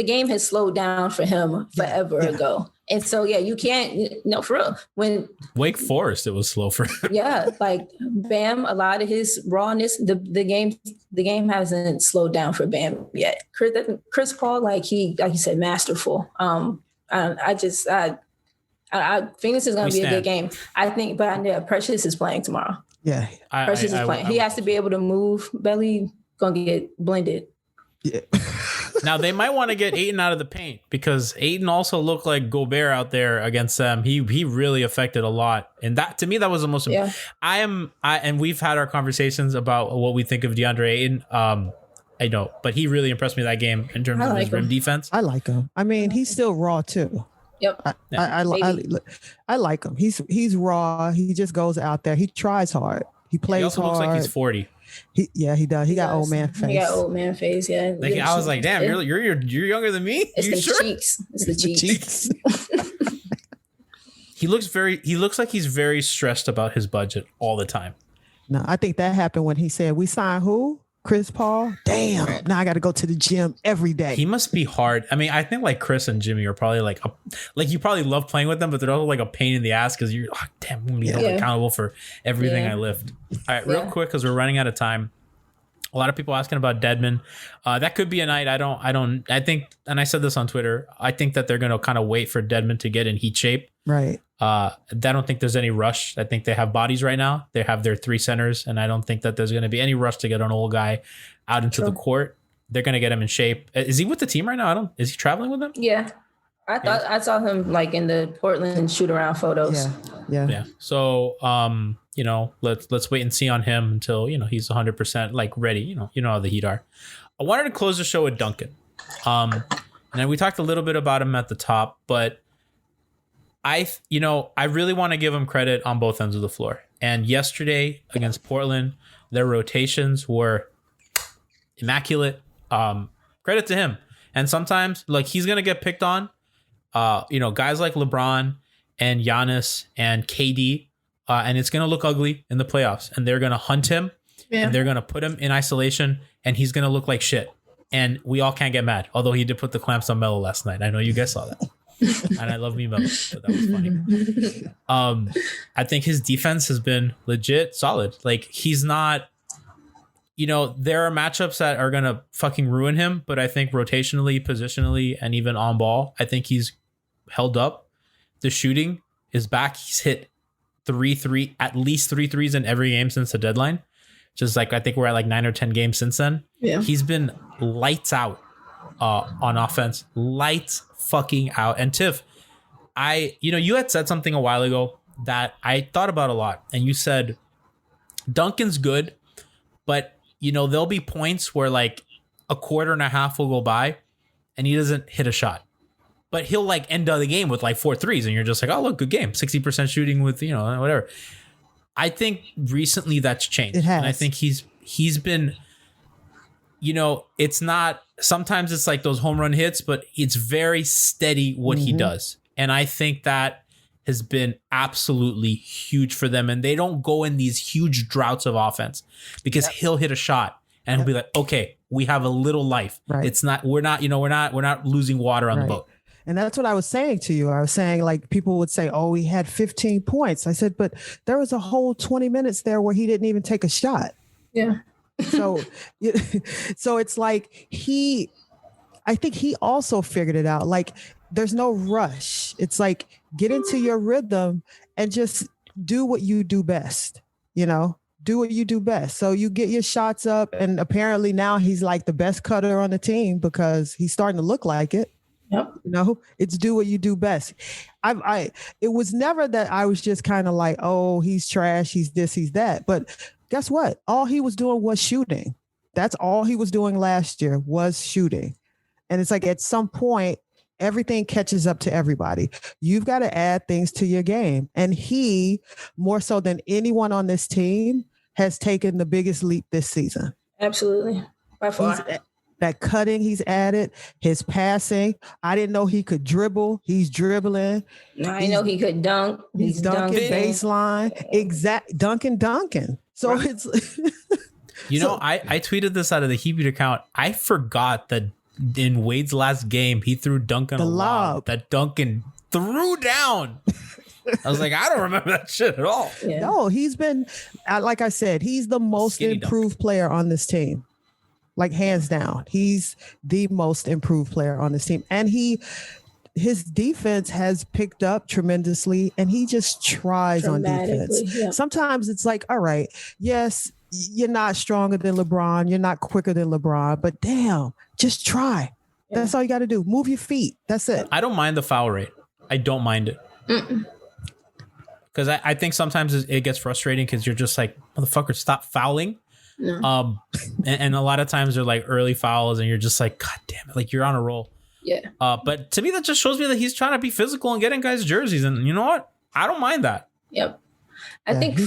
game has slowed down for him forever ago. And so, you can't, for real. When Wake Forest, it was slow for him. Yeah, like Bam, a lot of his rawness, the game hasn't slowed down for Bam yet. Chris Paul, like you said, masterful. I think this is going to be a good game. I think, but I know Precious is playing tomorrow. Yeah, Precious is playing. He has to be able to move. Belly gonna get blended. Yeah. Now they might want to get Aiden out of the paint because Aiden also looked like Gobert out there against them. He really affected a lot, and that to me that was the most. Yeah. And we've had our conversations about what we think of DeAndre Aiden. I know, but he really impressed me that game in terms of his rim defense. I like him. I mean, he's still raw too. Yep. I like him. He's raw. He just goes out there. He tries hard. He plays he also hard. looks like he's 40. He does. He got old man face. He got old man face. Yeah. Like, I was like, damn, you're younger than me. It's you the sure? cheeks. It's the cheeks. He looks like he's very stressed about his budget all the time. No, I think that happened when he said, "We signed who? Chris Paul? Damn. Now I got to go to the gym every day." He must be hard. I mean, I think like Chris and Jimmy are probably like you probably love playing with them, but they're also like a pain in the ass because you're damn, I'm gonna be held accountable for everything I lift. All right, real quick because we're running out of time. A lot of people asking about Dedmon. That could be a night. I think, and I said this on Twitter, I think that they're going to kind of wait for Dedmon to get in heat shape. Right. I don't think there's any rush. I think they have bodies right now. They have their three centers, and I don't think that there's going to be any rush to get an old guy out into the court. They're going to get him in shape. Is he with the team right now? Is he traveling with them? Yeah. I saw him like in the Portland shoot around photos. Yeah. So, let's wait and see on him until, he's 100% like ready. You know how the Heat are. I wanted to close the show with Duncan. And then we talked a little bit about him at the top, but I really want to give him credit on both ends of the floor. And yesterday against Portland, their rotations were immaculate. Credit to him. And sometimes like he's going to get picked on. Guys like LeBron and Giannis and KD, and it's going to look ugly in the playoffs, and they're going to hunt him and they're going to put him in isolation, and he's going to look like shit. And we all can't get mad. Although he did put the clamps on Melo last night. I know you guys saw that. And I love me Melo, but that was funny. I think his defense has been legit solid. Like he's not there are matchups that are going to fucking ruin him, but I think rotationally, positionally, and even on ball, I think he's held up. The shooting is back. He's hit at least three threes in every game since the deadline. Just like, I think we're at like 9 or 10 games since then. Yeah. He's been lights out on offense. Lights fucking out. And Tiff, you had said something a while ago that I thought about a lot. And you said, Duncan's good, but there'll be points where like a quarter and a half will go by and he doesn't hit a shot. But he'll like end the game with like 4 threes and you're just like, oh, look, good game. 60% shooting with, whatever. I think recently that's changed. It has. And I think he's been, it's not, sometimes it's like those home run hits, but it's very steady what he does. And I think that has been absolutely huge for them. And they don't go in these huge droughts of offense because he'll hit a shot and he'll be like, okay, we have a little life. Right. It's not, we're not losing water on the boat. And that's what I was saying to you. I was saying, like, people would say, oh, he had 15 points. I said, but there was a whole 20 minutes there where he didn't even take a shot. Yeah. So it's like I think he also figured it out. Like, there's no rush. It's like, get into your rhythm and just do what you do best, do what you do best. So you get your shots up. And apparently now he's like the best cutter on the team because he's starting to look like it. Yep. It's do what you do best. It was never that I was just kind of like, oh, he's trash, he's this, he's that. But guess what? All he was doing was shooting. That's all he was doing last year was shooting. And it's like at some point, everything catches up to everybody. You've got to add things to your game. And he, more so than anyone on this team, has taken the biggest leap this season. Absolutely. By far. That cutting he's added, his passing. I didn't know he could dribble. He's dribbling. I know he could dunk. He's dunking baseline. Dunking. So it's... I tweeted this out of the Heat account. I forgot that in Wade's last game, he threw Duncan a lob that Duncan threw down. I was like, I don't remember that shit at all. Yeah. No, he's been, like I said, he's the most improved player on this team. Like, hands down, he's the most improved player on this team. And his defense has picked up tremendously, and he just tries on defense. Yeah. Sometimes it's like, all right, yes, you're not stronger than LeBron. You're not quicker than LeBron, but damn, just try. Yeah. That's all you got to do. Move your feet. That's it. I don't mind the foul rate. I don't mind it. Because I think sometimes it gets frustrating because you're just like, motherfucker, stop fouling. No. And a lot of times they're like early fouls and you're just like, God damn it, like you're on a roll. Yeah. But to me, that just shows me that he's trying to be physical and getting guys jerseys. And you know what? I don't mind that. Yep. I think.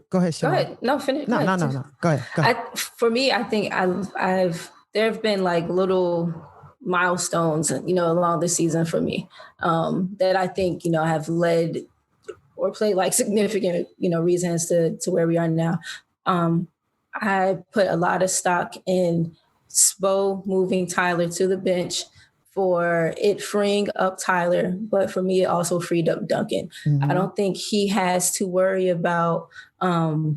Go ahead, Sean. Go ahead. No, finish. No. Go ahead. For me, I think there have been like little milestones, along the season for me, that I think, have led or played like significant, reasons to where we are now. I put a lot of stock in Spo moving Tyler to the bench for it freeing up Tyler, but for me, it also freed up Duncan. Mm-hmm. I don't think he has to worry about, not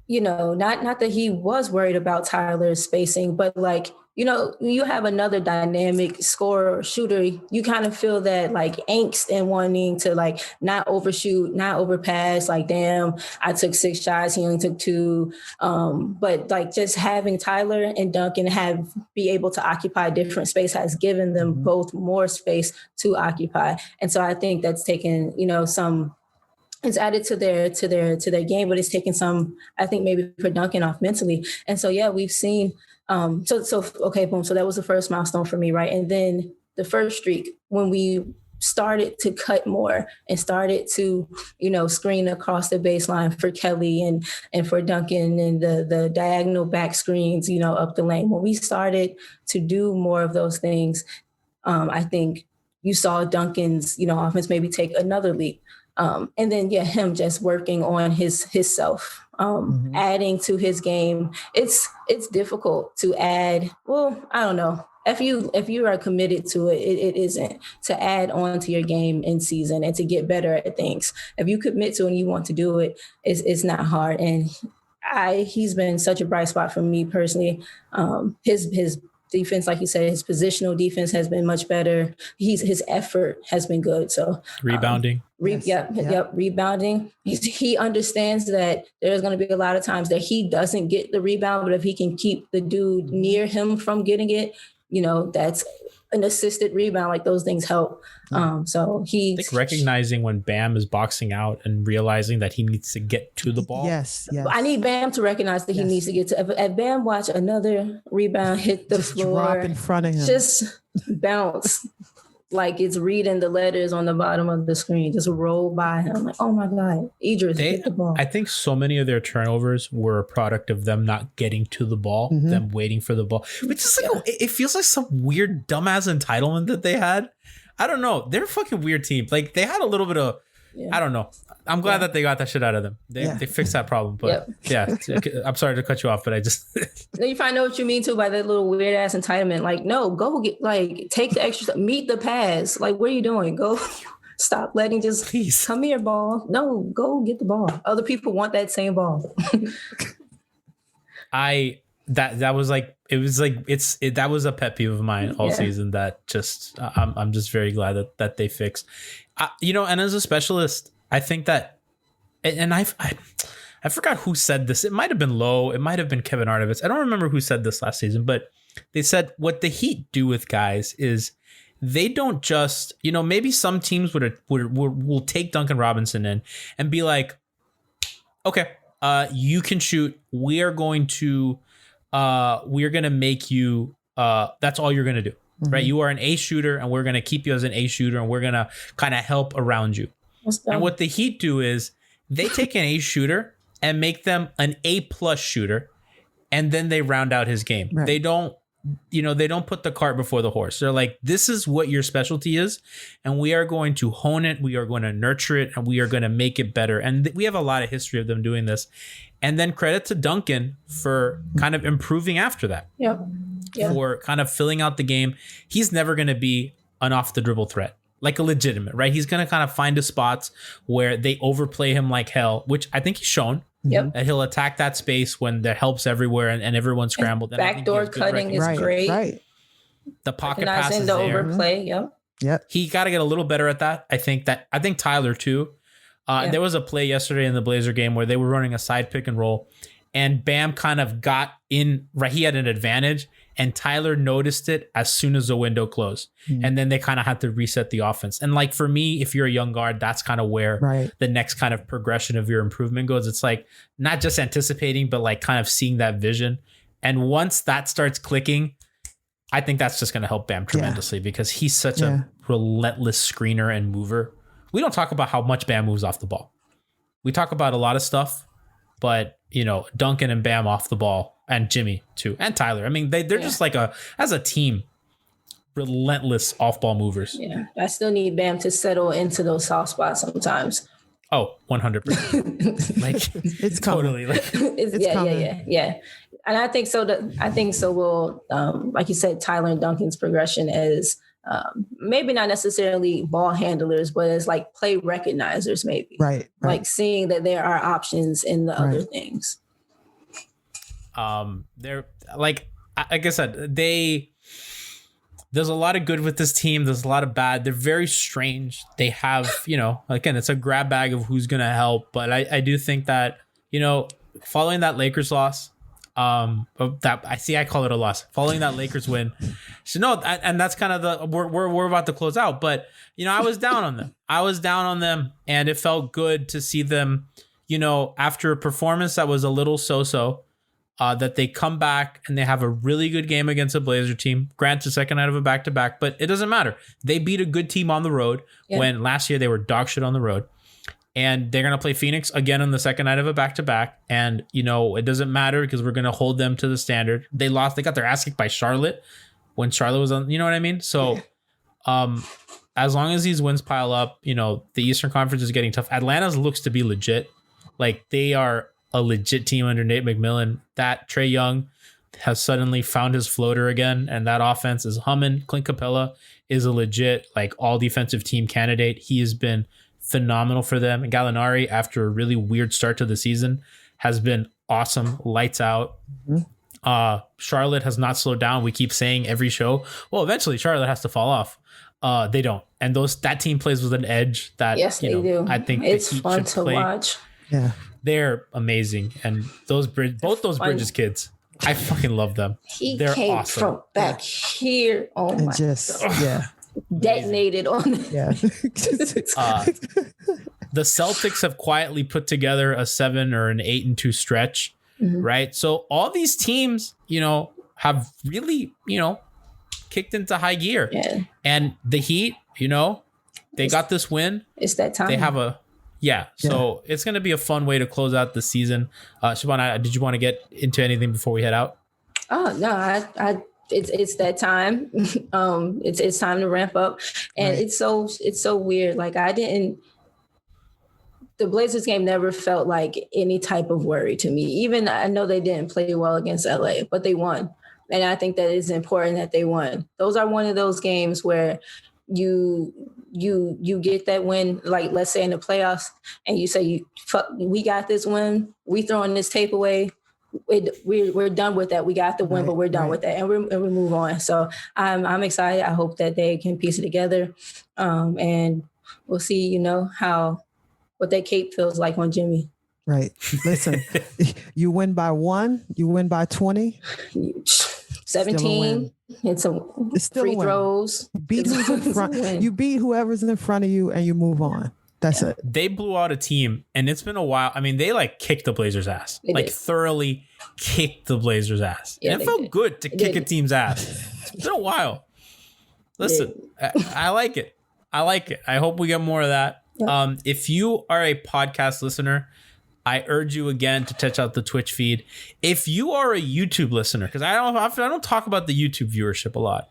that he was worried about Tyler's spacing, but like, you have another dynamic scorer or shooter, you kind of feel that like angst and wanting to like not overshoot, not overpass, like, damn, I took 6 shots, he only took 2. But like just having Tyler and Duncan be able to occupy different space has given them both more space to occupy. And so I think that's taken, it's added to their game, but it's taken some, I think maybe for Duncan off mentally. And so, yeah, we've seen, okay, boom. So that was the first milestone for me, right? And then the first streak, when we started to cut more and started to, screen across the baseline for Kelly and for Duncan and the diagonal back screens, up the lane. When we started to do more of those things, I think you saw Duncan's, offense maybe take another leap. And then, him just working on his self, adding to his game. It's difficult to add. Well, I don't know. If you are committed to it, it isn't to add on to your game in season and to get better at things. If you commit to it and you want to do it, it's not hard. And He's been such a bright spot for me personally. His defense, like you said, his positional defense has been much better. His effort has been good. So rebounding. Yep. Rebounding. He understands that there's going to be a lot of times that he doesn't get the rebound, but if he can keep the dude near him from getting it, that's an assisted rebound. Like those things help. So I think recognizing when Bam is boxing out and realizing that he needs to get to the ball. Yes. I need Bam to recognize that he needs to get to. At Bam watch another rebound hit the just floor, drop in front of him, just bounce like it's reading the letters on the bottom of the screen. Just roll by him. Like, oh my God, Idris, hit the ball. I think so many of their turnovers were a product of them not getting to the ball, them waiting for the ball, which is like it feels like some weird dumbass entitlement that they had. I don't know. They're a fucking weird team. Like they had a little bit of, I don't know. I'm glad that they got that shit out of them. They fixed that problem. But I'm sorry to cut you off, but I just. You find out what you mean too by that little weird ass entitlement. Like, no, go get take the extra, meet the pass. Like, what are you doing? Go stop letting Please. Come here, ball. No, go get the ball. Other people want that same ball. That was like that was a pet peeve of mine all season. That just I'm just very glad that they fixed. And as a specialist, I think that, and I forgot who said this. It might have been Lowe. It might have been Kevin Arnovitz. I don't remember who said this last season, but they said what the Heat do with guys is they don't just, maybe some teams will take Duncan Robinson in and be like, okay, you can shoot. We're going to make you, that's all you're going to do, right? You are an A shooter and we're going to keep you as an A shooter and we're going to kind of help around you. And what the Heat do is they take an A shooter and make them an A+ shooter. And then they round out his game. Right. They don't put the cart before the horse. They're like, this is what your specialty is. And we are going to hone it. We are going to nurture it and we are going to make it better. And we have a lot of history of them doing this. And then credit to Duncan for kind of improving after that. Yep. For kind of filling out the game. He's never going to be an off the dribble threat, like a legitimate, right? He's going to kind of find the spots where they overplay him like hell, which I think he's shown. Yep. That he'll attack that space when there help's everywhere and everyone's scrambled. Backdoor cutting is great. Right. The pocket passes the there. Overplay. Yep. He got to get a little better at that. I think Tyler too. There was a play yesterday in the Blazer game where they were running a side pick and roll and Bam kind of got in, right? He had an advantage and Tyler noticed it as soon as the window closed. And then they kind of had to reset the offense. And like for me, if you're a young guard, that's kind of where the next kind of progression of your improvement goes. It's like not just anticipating, but like kind of seeing that vision. And once that starts clicking, I think that's just going to help Bam tremendously because he's such a relentless screener and mover. We don't talk about how much Bam moves off the ball. We talk about a lot of stuff, but Duncan and Bam off the ball and Jimmy too. And Tyler. I mean, they're just like as a team, relentless off ball movers. Yeah. I still need Bam to settle into those soft spots sometimes. Oh, 100%. Like it's totally coming. It's yeah. And I think so will, like you said, Tyler and Duncan's progression is maybe not necessarily ball handlers, but as like play recognizers, maybe. Right. Like seeing that there are options in the other things. They're like I said, there's a lot of good with this team. There's a lot of bad. They're very strange. They have, again, it's a grab bag of who's going to help. But I do think that, following that Lakers loss, I call it a loss. Following that Lakers win, and that's kind of we're about to close out. But I was down on them. And it felt good to see them, after a performance that was a little so-so, that they come back and they have a really good game against a Blazer team. Granted, second night of a back-to-back, but it doesn't matter. They beat a good team on the road when last year they were dog shit on the road. And they're going to play Phoenix again on the second night of a back-to-back. And, it doesn't matter because we're going to hold them to the standard. They lost. They got their ass kicked by Charlotte when Charlotte was on. You know what I mean? So as long as these wins pile up, the Eastern Conference is getting tough. Atlanta's looks to be legit. Like they are a legit team under Nate McMillan. That Trae Young has suddenly found his floater again. And that offense is humming. Clint Capella is a legit all defensive team candidate. He has been phenomenal for them. And Gallinari, after a really weird start to the season, has been awesome, lights out. Charlotte has not slowed down. We keep saying every show, well, eventually Charlotte has to fall off. They don't, and that team plays with an edge that they do. I think it's fun to watch. Yeah, they're amazing, and both those Bridges kids, I fucking love them. They're came awesome. from back here. Oh my god! Detonated on. Yeah. The Celtics have quietly put together a 7 or an 8-2 stretch, right? So all these teams, have really, kicked into high gear. Yeah. And the Heat, they got this win. It's that time. They have so it's going to be a fun way to close out the season. Siobhan, did you want to get into anything before we head out? Oh, no, it's that time. It's time to ramp up. And it's so weird. Like the Blazers game never felt like any type of worry to me. Even I know they didn't play well against LA, but they won. And I think that it's important that they won. Those are one of those games where you get that win, like let's say in the playoffs, and you say, we got this win. We throwing this tape away. We're done with that. We got the win, but we're done with that, and we move on. So I'm excited. I hope that they can piece it together, and we'll see. What that cape feels like on Jimmy. Right. Listen, you win by 1, you win by 20. 17. It's still free throws. Beat who's in front. You beat whoever's in front of you, and you move on. That's it. They blew out a team, and it's been a while. I mean, they kicked the Blazers' ass. Thoroughly kicked the Blazers' ass. Yeah, and it felt good to kick a team's ass. It's been a while. Listen, I like it. I hope we get more of that. If you are a podcast listener, I urge you again to check out the Twitch feed. If you are a YouTube listener, because I don't talk about the YouTube viewership a lot.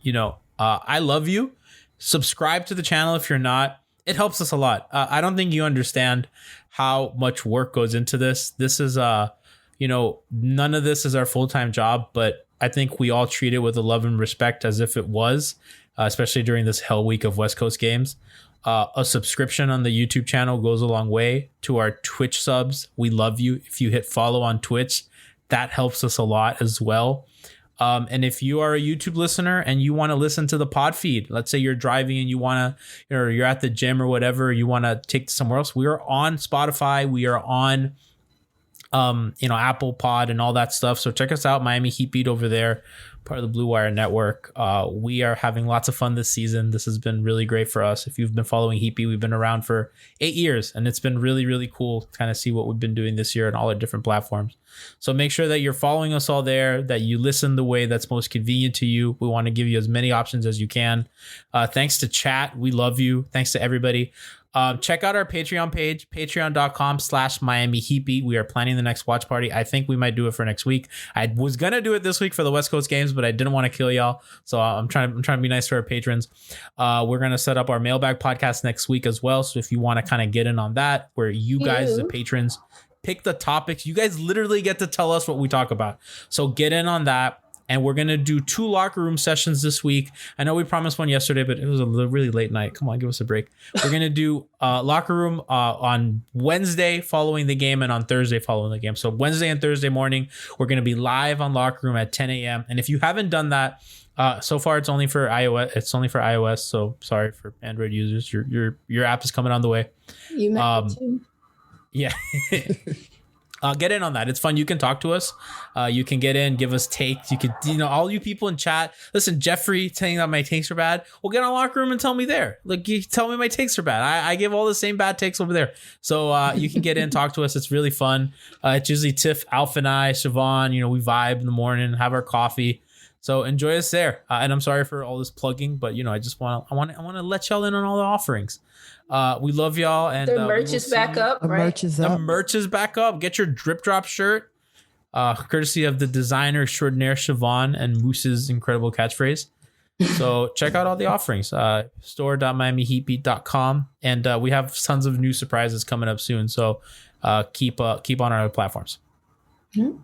I love you. Subscribe to the channel if you're not. It helps us a lot. I don't think you understand how much work goes into this. This is none of this is our full-time job, but I think we all treat it with a love and respect as if it was, especially during this hell week of West Coast games. A subscription on the YouTube channel goes a long way. To our Twitch subs, we love you. If you hit follow on Twitch, that helps us a lot as well. And if you are a YouTube listener and you want to listen to the pod feed, let's say you're driving and you want to, or you're at the gym or whatever, you want to take somewhere else. We are on Spotify. We are on, Apple Pod and all that stuff. So check us out, Miami Heat Beat over there, part of the Blue Wire Network. We are having lots of fun this season. This has been really great for us. If you've been following Heat Beat, we've been around for 8 years, and it's been really, really cool to kind of see what we've been doing this year on all our different platforms. So make sure that you're following us all there, that you listen the way that's most convenient to you. We want to give you as many options as you can. Thanks to chat. We love you. Thanks to everybody. Check out our Patreon page, patreon.com/Miami Heat Beat. We are planning the next watch party. I think we might do it for next week. I was going to do it this week for the West Coast games, but I didn't want to kill y'all. So I'm trying to be nice to our patrons. We're going to set up our mailbag podcast next week as well. So if you want to kind of get in on that, where you guys, the patrons, pick the topics, you guys literally get to tell us what we talk about. So get in on that. And we're going to do 2 locker room sessions this week. I know we promised one yesterday, but it was a really late night. Come on, give us a break. We're going to do locker room on Wednesday following the game and on Thursday following the game. So Wednesday and Thursday morning, we're going to be live on locker room at 10 a.m. And if you haven't done that, so far it's only for iOS. It's only for iOS. So sorry for Android users. Your app is coming on the way. You meant it too. Yeah. Get in on that. It's fun. You can talk to us. You can get in, give us takes. You could, all you people in chat. Listen, Jeffrey saying that my takes are bad. Well, get on locker room and tell me there. Like, you tell me my takes are bad. I give all the same bad takes over there. So you can get in, talk to us. It's really fun. It's usually Tiff, Alf, and I, Siobhan. We vibe in the morning, have our coffee. So enjoy us there. And I'm sorry for all this plugging, but I just want to let y'all in on all the offerings. We love y'all, and the merch is back up, right? The merch is back up. Get your Drip Drop shirt, courtesy of the designer extraordinaire Siobhan and Moose's incredible catchphrase. So check out all the offerings. Store.miamiheatbeat.com, and we have tons of new surprises coming up soon. So keep on our platforms. Mm-hmm.